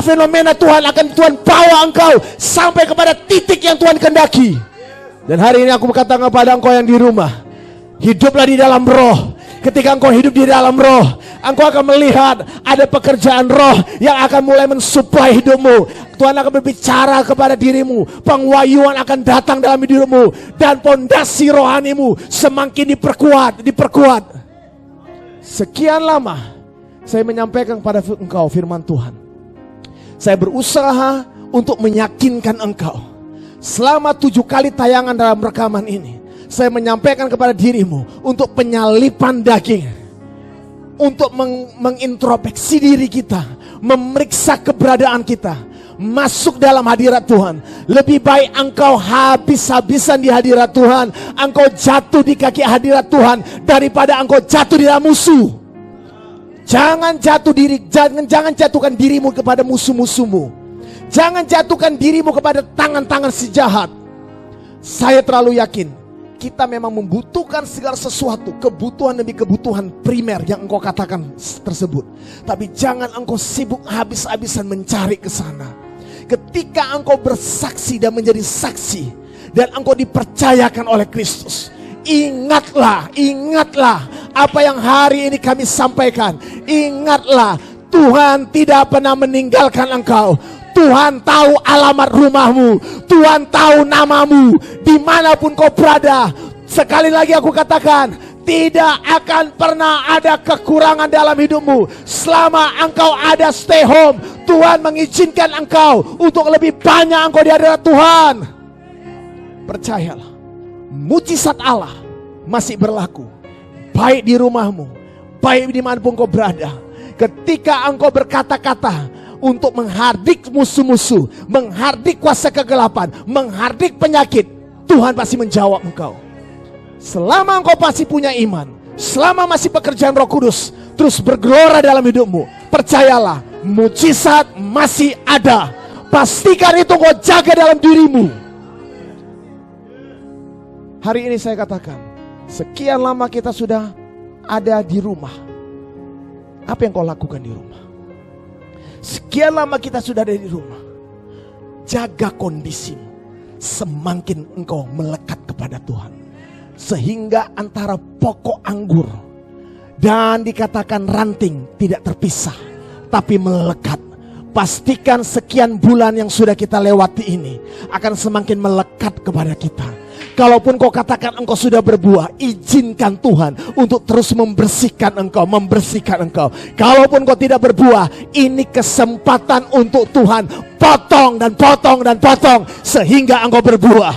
[SPEAKER 3] fenomena Tuhan akan Tuhan bawa engkau sampai kepada titik yang Tuhan kehendaki. Dan hari ini aku berkata kepada engkau yang di rumah, hiduplah di dalam roh. Ketika engkau hidup di dalam roh, engkau akan melihat ada pekerjaan roh yang akan mulai mensuplai hidupmu. Tuhan akan berbicara kepada dirimu, pengwayuan akan datang dalam hidupmu, dan pondasi rohanimu semakin diperkuat. Sekian lama saya menyampaikan kepada engkau firman Tuhan. Saya berusaha untuk meyakinkan engkau. Selama 7 kali tayangan dalam rekaman ini, saya menyampaikan kepada dirimu untuk penyalipan daging, untuk mengintrospeksi diri kita, memeriksa keberadaan kita, masuk dalam hadirat Tuhan. Lebih baik engkau habis-habisan di hadirat Tuhan, engkau jatuh di kaki hadirat Tuhan, daripada engkau jatuh di dalam musuh. Jangan jatuhkan dirimu kepada musuh-musuhmu. Jangan jatuhkan dirimu kepada tangan-tangan si jahat. Saya terlalu yakin kita memang membutuhkan segala sesuatu, kebutuhan demi kebutuhan primer yang engkau katakan tersebut. Tapi jangan engkau sibuk habis-habisan mencari ke sana. Ketika engkau bersaksi dan menjadi saksi, dan engkau dipercayakan oleh Kristus, ingatlah apa yang hari ini kami sampaikan. Ingatlah, Tuhan tidak pernah meninggalkan engkau. Tuhan tahu alamat rumahmu, Tuhan tahu namamu, dimanapun kau berada. Sekali lagi aku katakan, tidak akan pernah ada kekurangan dalam hidupmu. Selama engkau ada stay home, Tuhan mengizinkan engkau untuk lebih banyak engkau di hadirat Tuhan. Percayalah, mujizat Allah masih berlaku, baik di rumahmu, baik dimanapun kau berada. Ketika engkau berkata-kata untuk menghardik musuh-musuh, menghardik kuasa kegelapan, menghardik penyakit, Tuhan pasti menjawab engkau. Selama engkau pasti punya iman, selama masih pekerjaan Roh Kudus terus bergelora dalam hidupmu, percayalah, mujizat masih ada. Pastikan itu engkau jaga dalam dirimu. Hari ini saya katakan, sekian lama kita sudah ada di rumah. Apa yang kau lakukan di rumah? Sekian lama kita sudah ada di rumah. Jaga kondisimu semakin engkau melekat kepada Tuhan, sehingga antara pokok anggur dan dikatakan ranting tidak terpisah, tapi melekat. Pastikan sekian bulan yang sudah kita lewati ini akan semakin melekat kepada kita. Kalaupun kau katakan engkau sudah berbuah, izinkan Tuhan untuk terus membersihkan engkau. Kalaupun kau tidak berbuah, ini kesempatan untuk Tuhan potong sehingga engkau berbuah.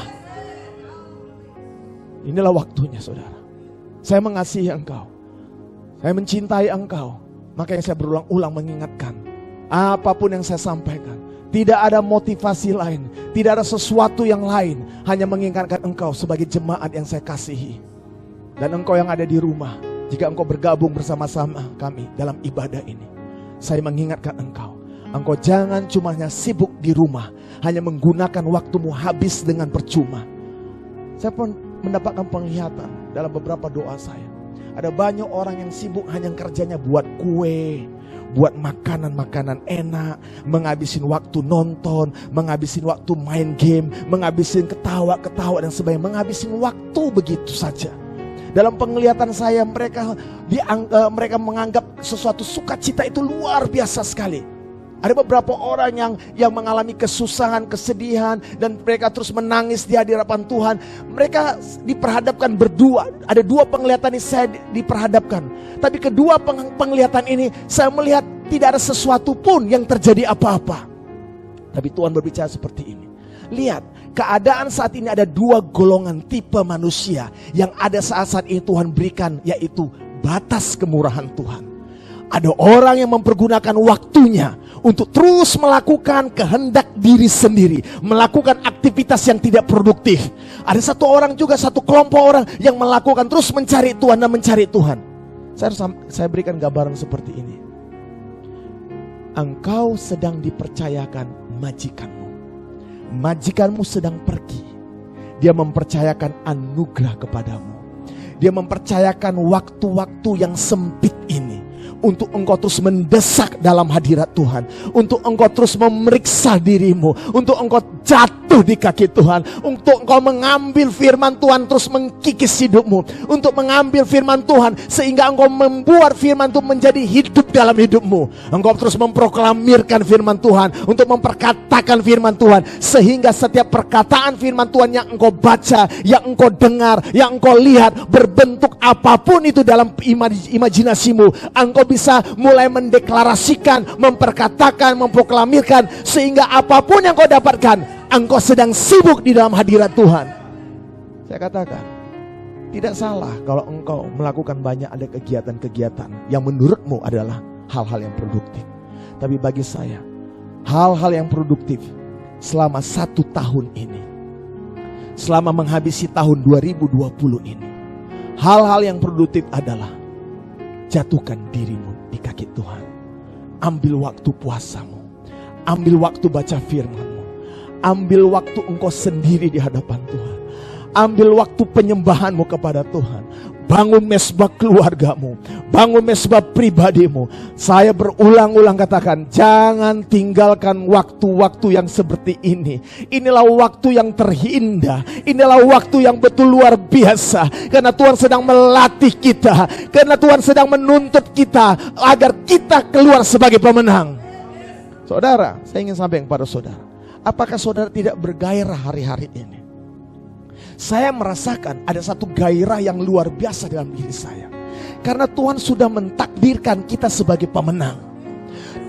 [SPEAKER 3] Inilah waktunya, saudara. Saya mengasihi engkau, saya mencintai engkau. Makanya saya berulang-ulang mengingatkan, apapun yang saya sampaikan, tidak ada motivasi lain, tidak ada sesuatu yang lain, hanya mengingatkan engkau sebagai jemaat yang saya kasihi. Dan engkau yang ada di rumah, jika engkau bergabung bersama-sama kami dalam ibadah ini, saya mengingatkan engkau jangan cuma hanya sibuk di rumah, hanya menggunakan waktumu habis dengan percuma. Saya pun mendapatkan penglihatan dalam beberapa doa saya. Ada banyak orang yang sibuk hanya kerjanya buat kue, buat makanan-makanan enak, menghabisin waktu nonton, menghabisin waktu main game, menghabisin ketawa-ketawa dan sebagainya, menghabisin waktu begitu saja. Dalam penglihatan saya, mereka menganggap sesuatu sukacita itu luar biasa sekali. Ada beberapa orang yang mengalami kesusahan, kesedihan, dan mereka terus menangis di hadapan Tuhan. Mereka diperhadapkan berdua. Ada dua penglihatan ini saya diperhadapkan. Tapi kedua penglihatan ini saya melihat tidak ada sesuatu pun yang terjadi apa-apa. Tapi Tuhan berbicara seperti ini. Lihat, keadaan saat ini ada dua golongan tipe manusia yang ada saat ini Tuhan berikan, yaitu batas kemurahan Tuhan. Ada orang yang mempergunakan waktunya untuk terus melakukan kehendak diri sendiri, melakukan aktivitas yang tidak produktif. Ada satu orang juga, satu kelompok orang yang melakukan terus mencari Tuhan dan mencari Tuhan. Saya berikan gambaran seperti ini. Engkau sedang dipercayakan majikanmu. Majikanmu sedang pergi. Dia mempercayakan anugerah kepadamu. Dia mempercayakan waktu-waktu yang sempit ini untuk engkau terus mendesak dalam hadirat Tuhan, untuk engkau terus memeriksa dirimu, untuk engkau jatuh di kaki Tuhan, untuk engkau mengambil firman Tuhan terus mengkikis hidupmu, untuk mengambil firman Tuhan sehingga engkau membuat firman Tuhan menjadi hidup dalam hidupmu. Engkau terus memproklamirkan firman Tuhan, untuk memperkatakan firman Tuhan, sehingga setiap perkataan firman Tuhan yang engkau baca, yang engkau dengar, yang engkau lihat, berbentuk apapun itu dalam imajinasimu, engkau bisa mulai mendeklarasikan, memperkatakan, memproklamirkan, sehingga apapun yang kau dapatkan, engkau sedang sibuk di dalam hadirat Tuhan. Saya katakan, tidak salah kalau engkau melakukan banyak ada kegiatan-kegiatan yang menurutmu adalah hal-hal yang produktif. Tapi bagi saya, hal-hal yang produktif selama 1 tahun ini, selama menghabisi tahun 2020 ini, hal-hal yang produktif adalah jatuhkan dirimu di kaki Tuhan. Ambil waktu puasamu, ambil waktu baca firman-Mu, ambil waktu engkau sendiri di hadapan Tuhan, ambil waktu penyembahanmu kepada Tuhan. Bangun mesbah keluargamu, bangun mesbah pribadimu. Saya berulang-ulang katakan, jangan tinggalkan waktu-waktu yang seperti ini. Inilah waktu yang terindah, inilah waktu yang betul luar biasa. Karena Tuhan sedang melatih kita, karena Tuhan sedang menuntut kita agar kita keluar sebagai pemenang. Saudara, saya ingin sampaikan kepada saudara, apakah saudara tidak bergairah hari-hari ini? Saya merasakan ada satu gairah yang luar biasa dalam diri saya. Karena Tuhan sudah mentakdirkan kita sebagai pemenang.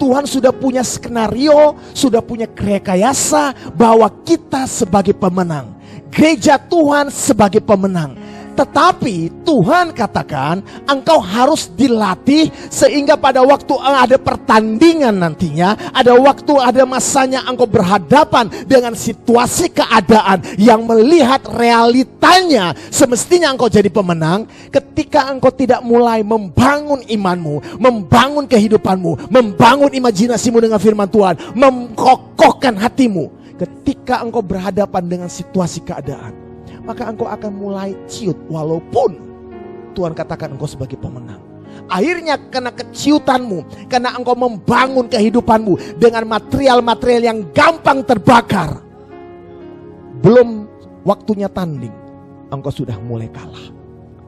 [SPEAKER 3] Tuhan sudah punya skenario, sudah punya rekayasa bahwa kita sebagai pemenang. Gereja Tuhan sebagai pemenang. Tetapi Tuhan katakan engkau harus dilatih sehingga pada waktu ada pertandingan nantinya, ada waktu, ada masanya engkau berhadapan dengan situasi keadaan yang melihat realitanya semestinya engkau jadi pemenang. Ketika engkau tidak mulai membangun imanmu, membangun kehidupanmu, membangun imajinasimu dengan firman Tuhan, mengkokohkan hatimu, ketika engkau berhadapan dengan situasi keadaan, maka engkau akan mulai ciut walaupun Tuhan katakan engkau sebagai pemenang. Akhirnya karena keciutanmu, karena engkau membangun kehidupanmu dengan material-material yang gampang terbakar, belum waktunya tanding, engkau sudah mulai kalah.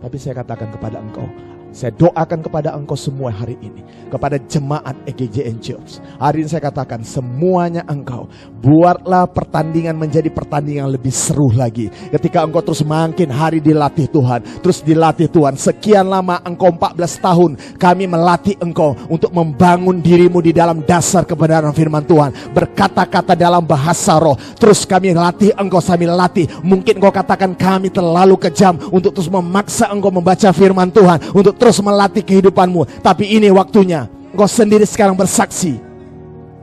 [SPEAKER 3] Tapi saya katakan kepada engkau, saya doakan kepada engkau semua hari ini, kepada jemaat EGJN Church. Hari ini saya katakan semuanya engkau, buatlah pertandingan menjadi pertandingan lebih seru lagi. Ketika engkau terus makin hari dilatih Tuhan, terus dilatih Tuhan. Sekian lama engkau 14 tahun kami melatih engkau untuk membangun dirimu di dalam dasar kebenaran firman Tuhan, berkata-kata dalam bahasa roh. Terus kami latih engkau sambil latih. Mungkin engkau katakan kami terlalu kejam untuk terus memaksa engkau membaca firman Tuhan, untuk terus melatih kehidupanmu. Tapi ini waktunya engkau sendiri sekarang bersaksi.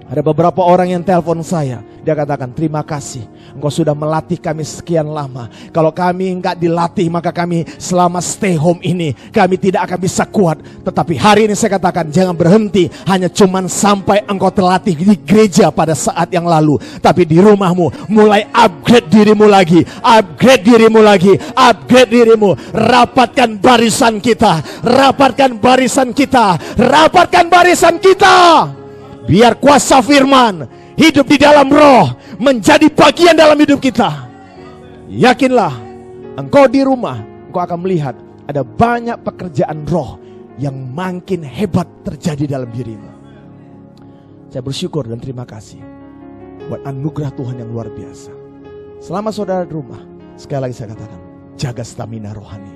[SPEAKER 3] Ada beberapa orang yang telepon saya, dia katakan terima kasih, engkau sudah melatih kami sekian lama. Kalau kami enggak dilatih, maka kami selama stay home ini kami tidak akan bisa kuat. Tetapi hari ini saya katakan jangan berhenti hanya cuman sampai engkau terlatih di gereja pada saat yang lalu. Tapi di rumahmu mulai upgrade dirimu lagi, upgrade dirimu lagi, upgrade dirimu. Rapatkan barisan kita, rapatkan barisan kita, rapatkan barisan kita. Biar kuasa firman hidup di dalam roh menjadi bagian dalam hidup kita. Yakinlah, engkau di rumah, engkau akan melihat ada banyak pekerjaan roh yang makin hebat terjadi dalam dirimu. Saya bersyukur dan terima kasih buat anugerah Tuhan yang luar biasa. Selama saudara di rumah, sekali lagi saya katakan, jaga stamina rohani.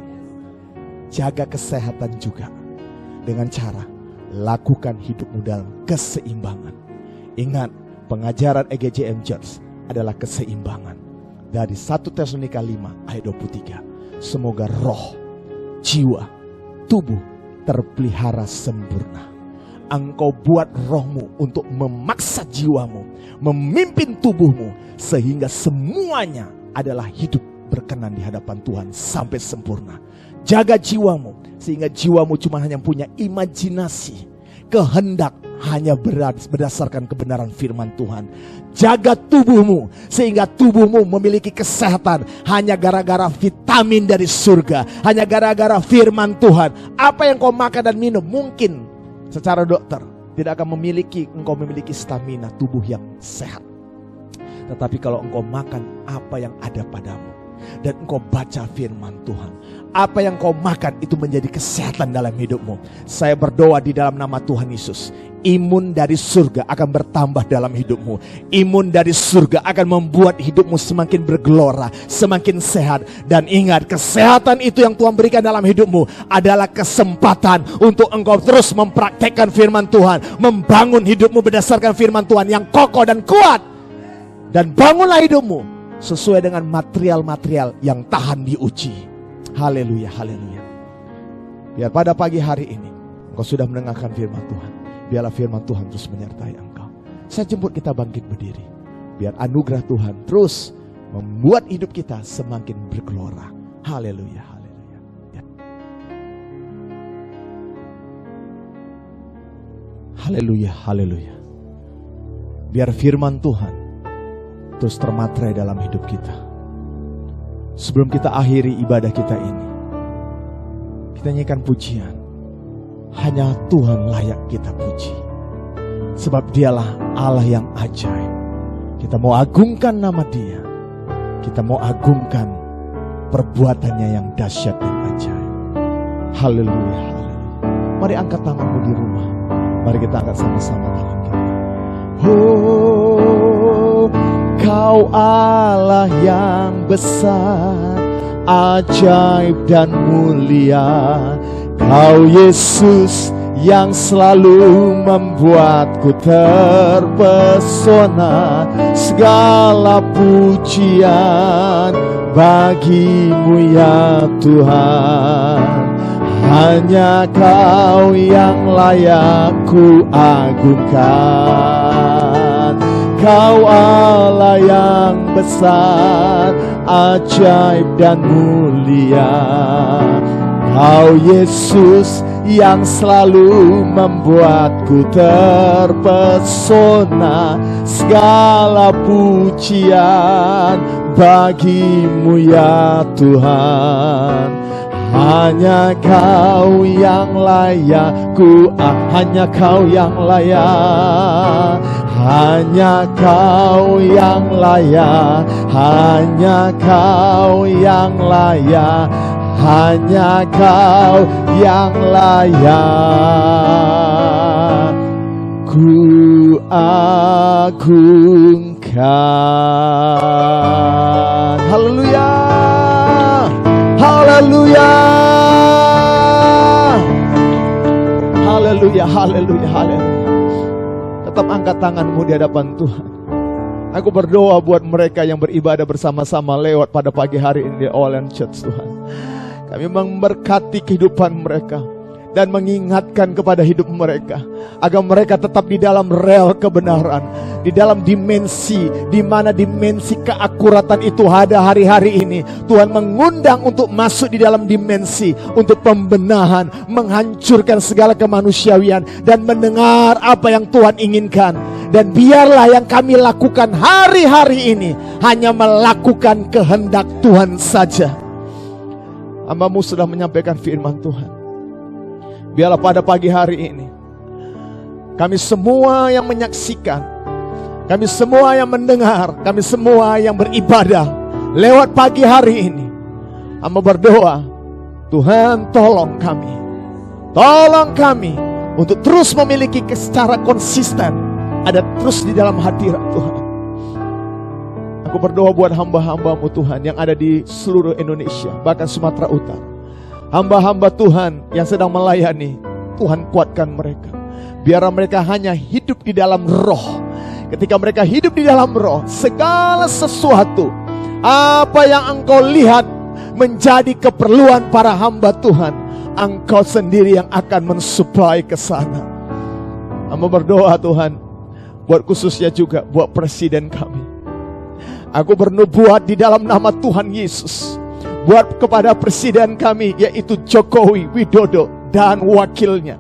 [SPEAKER 3] Jaga kesehatan juga. Dengan cara lakukan hidupmu dalam keseimbangan. Ingat, pengajaran EGJM Church adalah keseimbangan. Dari 1 Tesalonika 5 ayat 23. Semoga roh, jiwa, tubuh terpelihara sempurna. Engkau buat rohmu untuk memaksa jiwamu, memimpin tubuhmu, sehingga semuanya adalah hidup berkenan di hadapan Tuhan sampai sempurna. Jaga jiwamu, sehingga jiwamu cuma hanya punya imajinasi, kehendak hanya berdasarkan kebenaran firman Tuhan. Jaga tubuhmu, sehingga tubuhmu memiliki kesehatan hanya gara-gara vitamin dari surga, hanya gara-gara firman Tuhan. Apa yang kau makan dan minum mungkin secara dokter tidak akan engkau memiliki stamina tubuh yang sehat. Tetapi kalau engkau makan apa yang ada padamu dan engkau baca firman Tuhan, apa yang kau makan itu menjadi kesehatan dalam hidupmu. Saya berdoa di dalam nama Tuhan Yesus, imun dari surga akan bertambah dalam hidupmu. Imun dari surga akan membuat hidupmu semakin bergelora, semakin sehat. Dan ingat, kesehatan itu yang Tuhan berikan dalam hidupmu adalah kesempatan untuk engkau terus mempraktekkan firman Tuhan, membangun hidupmu berdasarkan firman Tuhan yang kokoh dan kuat. Dan bangunlah hidupmu sesuai dengan material-material yang tahan diuji. Haleluya, haleluya. Biar pada pagi hari ini engkau sudah mendengarkan firman Tuhan. Biarlah firman Tuhan terus menyertai engkau. Saya jemput kita bangkit berdiri. Biar anugerah Tuhan terus membuat hidup kita semakin bergelora. Haleluya, haleluya. Haleluya, haleluya. Biar firman Tuhan terus termaterai dalam hidup kita. Sebelum kita akhiri ibadah kita ini, kita nyanyikan pujian. Hanya Tuhan layak kita puji, sebab dialah Allah yang ajaib. Kita mau agungkan nama Dia. Kita mau agungkan perbuatannya yang dahsyat dan ajaib. Haleluya, haleluya. Mari angkat tanganmu di rumah. Mari kita angkat sama-sama tangan kita. Oh, Kau Allah yang besar, ajaib dan mulia. Kau Yesus yang selalu membuatku terpesona. Segala pujian bagimu ya Tuhan. Hanya Kau yang layak ku agungkan. Kau Allah yang besar, ajaib dan mulia. Kau Yesus yang selalu membuatku terpesona. Segala pujian bagimu ya Tuhan. Hanya Kau yang layak ku, hanya Kau yang layak. Hanya Kau yang layak, hanya Kau yang layak, hanya Kau yang layak ku agungkan. Haleluya, haleluya, haleluya, haleluya, haleluya. Tetap angkat tanganmu di hadapan Tuhan. Aku berdoa buat mereka yang beribadah bersama-sama lewat pada pagi hari ini di All and Church Tuhan. Kami memberkati kehidupan mereka dan mengingatkan kepada hidup mereka agar mereka tetap di dalam rel kebenaran, di dalam dimensi di mana dimensi keakuratan itu ada hari-hari ini. Tuhan mengundang untuk masuk di dalam dimensi untuk pembenahan, menghancurkan segala kemanusiawian dan mendengar apa yang Tuhan inginkan. Dan biarlah yang kami lakukan hari-hari ini hanya melakukan kehendak Tuhan saja. Hamba-Mu sudah menyampaikan firman Tuhan. Biarlah pada pagi hari ini kami semua yang menyaksikan, kami semua yang mendengar, kami semua yang beribadah lewat pagi hari ini, hamba berdoa, Tuhan tolong kami untuk terus memiliki secara konsisten ada terus di dalam hadirat Tuhan. Aku berdoa buat hamba-hambamu Tuhan yang ada di seluruh Indonesia, bahkan Sumatera Utara. Hamba-hamba Tuhan yang sedang melayani, Tuhan kuatkan mereka. Biar mereka hanya hidup di dalam roh. Ketika mereka hidup di dalam roh, segala sesuatu apa yang Engkau lihat menjadi keperluan para hamba Tuhan, Engkau sendiri yang akan mensuplai ke sana. Hamba berdoa Tuhan, buat khususnya juga buat presiden kami. Aku bernubuat di dalam nama Tuhan Yesus, buat kepada presiden kami, yaitu Jokowi Widodo dan wakilnya.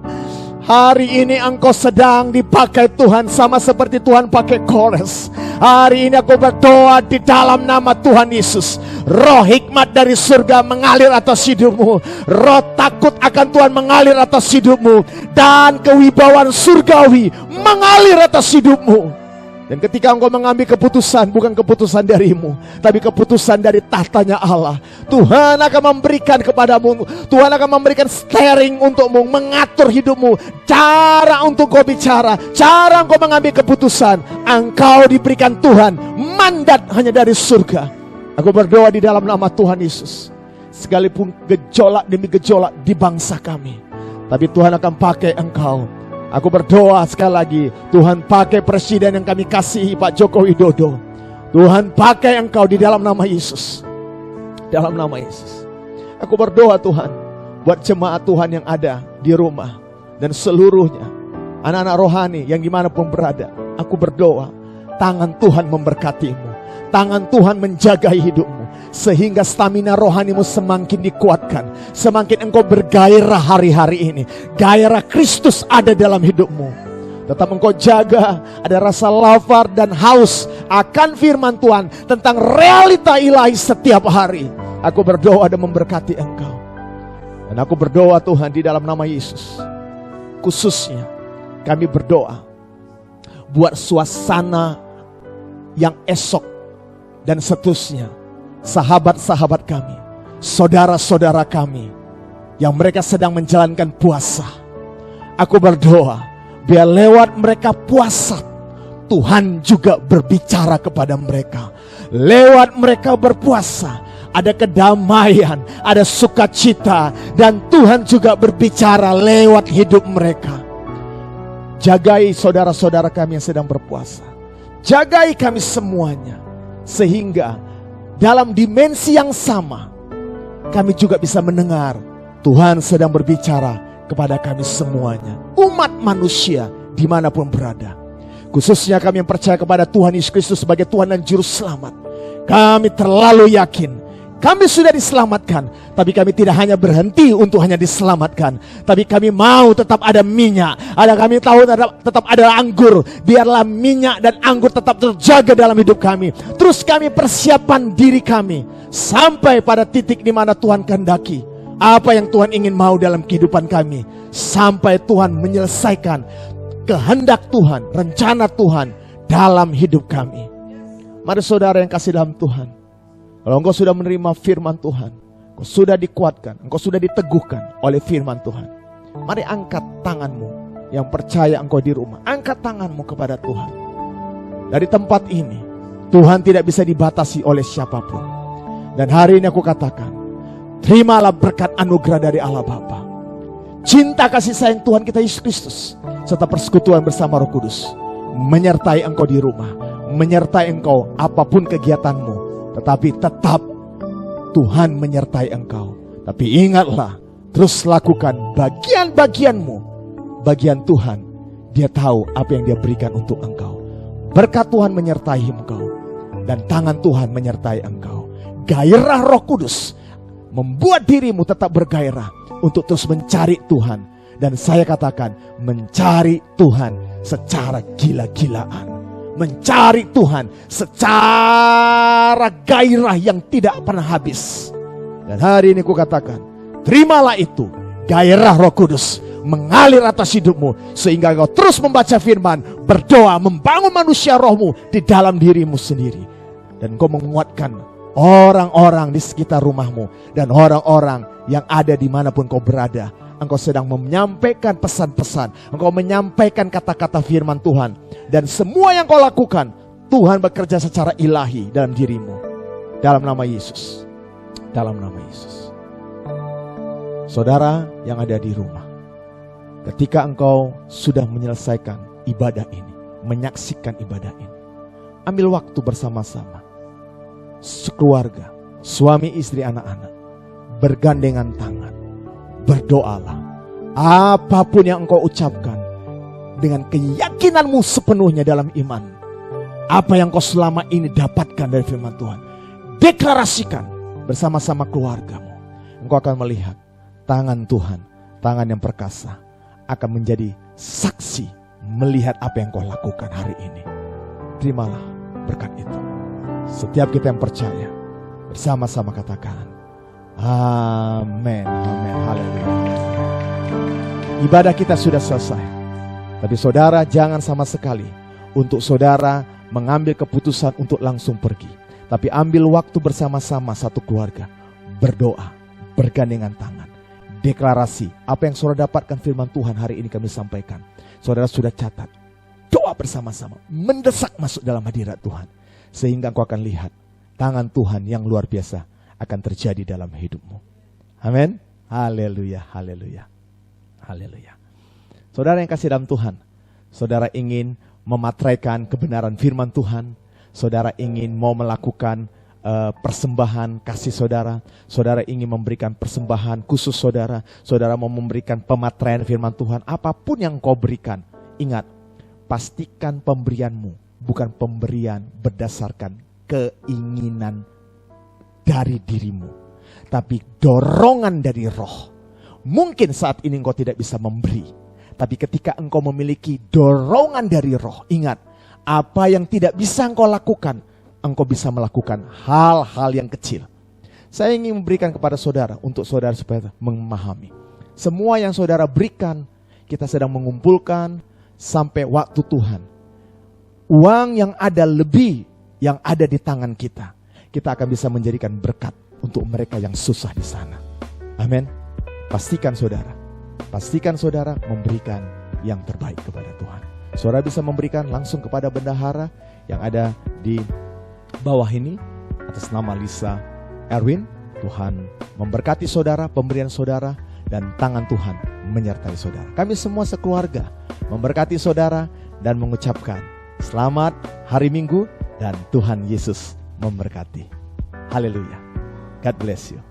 [SPEAKER 3] Hari ini Engkau sedang dipakai Tuhan, sama seperti Tuhan pakai Kores. Hari ini aku berdoa di dalam nama Tuhan Yesus, roh hikmat dari surga mengalir atas hidupmu. Roh takut akan Tuhan mengalir atas hidupmu. Dan kewibawaan surgawi mengalir atas hidupmu. Dan ketika engkau mengambil keputusan, bukan keputusan darimu, tapi keputusan dari tahtanya Allah, Tuhan akan memberikan kepadamu, Tuhan akan memberikan steering untukmu, mengatur hidupmu, cara untuk kau bicara, cara engkau mengambil keputusan. Engkau diberikan Tuhan mandat hanya dari surga. Aku berdoa di dalam nama Tuhan Yesus, sekalipun gejolak demi gejolak di bangsa kami, tapi Tuhan akan pakai engkau. Aku berdoa sekali lagi, Tuhan pakai presiden yang kami kasihi, Pak Joko Widodo. Tuhan pakai engkau di dalam nama Yesus. Dalam nama Yesus. Aku berdoa Tuhan, buat jemaat Tuhan yang ada di rumah, dan seluruhnya, anak-anak rohani yang dimanapun berada. Aku berdoa, tangan Tuhan memberkatimu. Tangan Tuhan menjaga hidupmu, sehingga stamina rohanimu semakin dikuatkan. Semakin engkau bergairah hari-hari ini. Gairah Kristus ada dalam hidupmu. Tetap engkau jaga, ada rasa lapar dan haus akan firman Tuhan, tentang realita ilahi setiap hari. Aku berdoa dan memberkati engkau. Dan aku berdoa Tuhan di dalam nama Yesus, khususnya kami berdoa buat suasana yang esok dan seterusnya, sahabat-sahabat kami, saudara-saudara kami yang mereka sedang menjalankan puasa. Aku berdoa, biar lewat mereka puasa, Tuhan juga berbicara kepada mereka. Lewat mereka berpuasa, ada kedamaian, ada sukacita, dan Tuhan juga berbicara lewat hidup mereka. Jagai saudara-saudara kami yang sedang berpuasa. Jagai kami semuanya, sehingga dalam dimensi yang sama kami juga bisa mendengar Tuhan sedang berbicara kepada kami semuanya, umat manusia dimanapun berada. Khususnya kami yang percaya kepada Tuhan Yesus Kristus sebagai Tuhan dan Juru Selamat. Kami terlalu yakin kami sudah diselamatkan, tapi kami tidak hanya berhenti untuk hanya diselamatkan, tapi kami mau tetap ada minyak. Kami tahu tetap ada anggur. Biarlah minyak dan anggur tetap terjaga dalam hidup kami. Terus kami persiapan diri kami sampai pada titik di mana Tuhan kehendaki. Apa yang Tuhan ingin mau dalam kehidupan kami, sampai Tuhan menyelesaikan kehendak Tuhan, rencana Tuhan dalam hidup kami. Mari saudara yang kasih dalam Tuhan, kalau engkau sudah menerima firman Tuhan, engkau sudah dikuatkan, engkau sudah diteguhkan oleh firman Tuhan, mari angkat tanganmu yang percaya engkau di rumah. Angkat tanganmu kepada Tuhan. Dari tempat ini, Tuhan tidak bisa dibatasi oleh siapapun. Dan hari ini aku katakan, terimalah berkat anugerah dari Allah Bapa, cinta kasih sayang Tuhan kita Yesus Kristus, serta persekutuan bersama Roh Kudus menyertai engkau di rumah, menyertai engkau apapun kegiatanmu. Tetapi tetap Tuhan menyertai engkau. Tapi ingatlah, terus lakukan bagian-bagianmu. Bagian Tuhan, Dia tahu apa yang Dia berikan untuk engkau. Berkat Tuhan menyertai engkau, dan tangan Tuhan menyertai engkau. Gairah Roh Kudus membuat dirimu tetap bergairah untuk terus mencari Tuhan. Dan saya katakan, mencari Tuhan secara gila-gilaan. Mencari Tuhan secara gairah yang tidak pernah habis. Dan hari ini ku katakan, terimalah itu, gairah Roh Kudus mengalir atas hidupmu, sehingga kau terus membaca firman, berdoa, membangun manusia rohmu di dalam dirimu sendiri. Dan kau menguatkan orang-orang di sekitar rumahmu, dan orang-orang yang ada dimanapun kau berada, engkau sedang menyampaikan pesan-pesan, engkau menyampaikan kata-kata firman Tuhan. Dan semua yang kau lakukan, Tuhan bekerja secara ilahi dalam dirimu. Dalam nama Yesus. Dalam nama Yesus. Saudara yang ada di rumah, ketika engkau sudah menyelesaikan ibadah ini, menyaksikan ibadah ini, ambil waktu bersama-sama, sekeluarga, suami, istri, anak-anak, bergandengan tangan, berdoalah. Apapun yang engkau ucapkan, dengan keyakinanmu sepenuhnya dalam iman, apa yang kau selama ini dapatkan dari firman Tuhan, deklarasikan bersama-sama keluargamu. Engkau akan melihat tangan Tuhan, tangan yang perkasa, akan menjadi saksi melihat apa yang kau lakukan hari ini. Terimalah berkat itu. Setiap kita yang percaya, bersama-sama katakan, amin, amin, haleluya. Ibadah kita sudah selesai. Tapi saudara jangan sama sekali untuk saudara mengambil keputusan untuk langsung pergi. Tapi ambil waktu bersama-sama satu keluarga, berdoa, bergandengan tangan, deklarasi apa yang saudara dapatkan firman Tuhan hari ini kami sampaikan. Saudara sudah catat, doa bersama-sama, mendesak masuk dalam hadirat Tuhan. Sehingga engkau akan lihat tangan Tuhan yang luar biasa akan terjadi dalam hidupmu. Amin. Haleluya, haleluya, haleluya. Saudara yang kasih dalam Tuhan, saudara ingin mematraikan kebenaran firman Tuhan, saudara ingin mau melakukan persembahan kasih saudara, saudara ingin memberikan persembahan khusus saudara, saudara mau memberikan pematraian firman Tuhan, apapun yang kau berikan, ingat, pastikan pemberianmu bukan pemberian berdasarkan keinginan dari dirimu, tapi dorongan dari Roh. Mungkin saat ini engkau tidak bisa memberi, tapi ketika engkau memiliki dorongan dari Roh, ingat, apa yang tidak bisa engkau lakukan, engkau bisa melakukan hal-hal yang kecil. Saya ingin memberikan kepada saudara, untuk saudara supaya memahami. Semua yang saudara berikan, kita sedang mengumpulkan sampai waktu Tuhan. Uang yang ada lebih, yang ada di tangan kita, kita akan bisa menjadikan berkat untuk mereka yang susah di sana. Amin. Pastikan saudara memberikan yang terbaik kepada Tuhan. Saudara bisa memberikan langsung kepada bendahara yang ada di bawah ini atas nama Lisa Erwin. Tuhan memberkati saudara, pemberian saudara, dan tangan Tuhan menyertai saudara. Kami semua sekeluarga memberkati saudara dan mengucapkan selamat hari Minggu dan Tuhan Yesus memberkati. Haleluya. God bless you.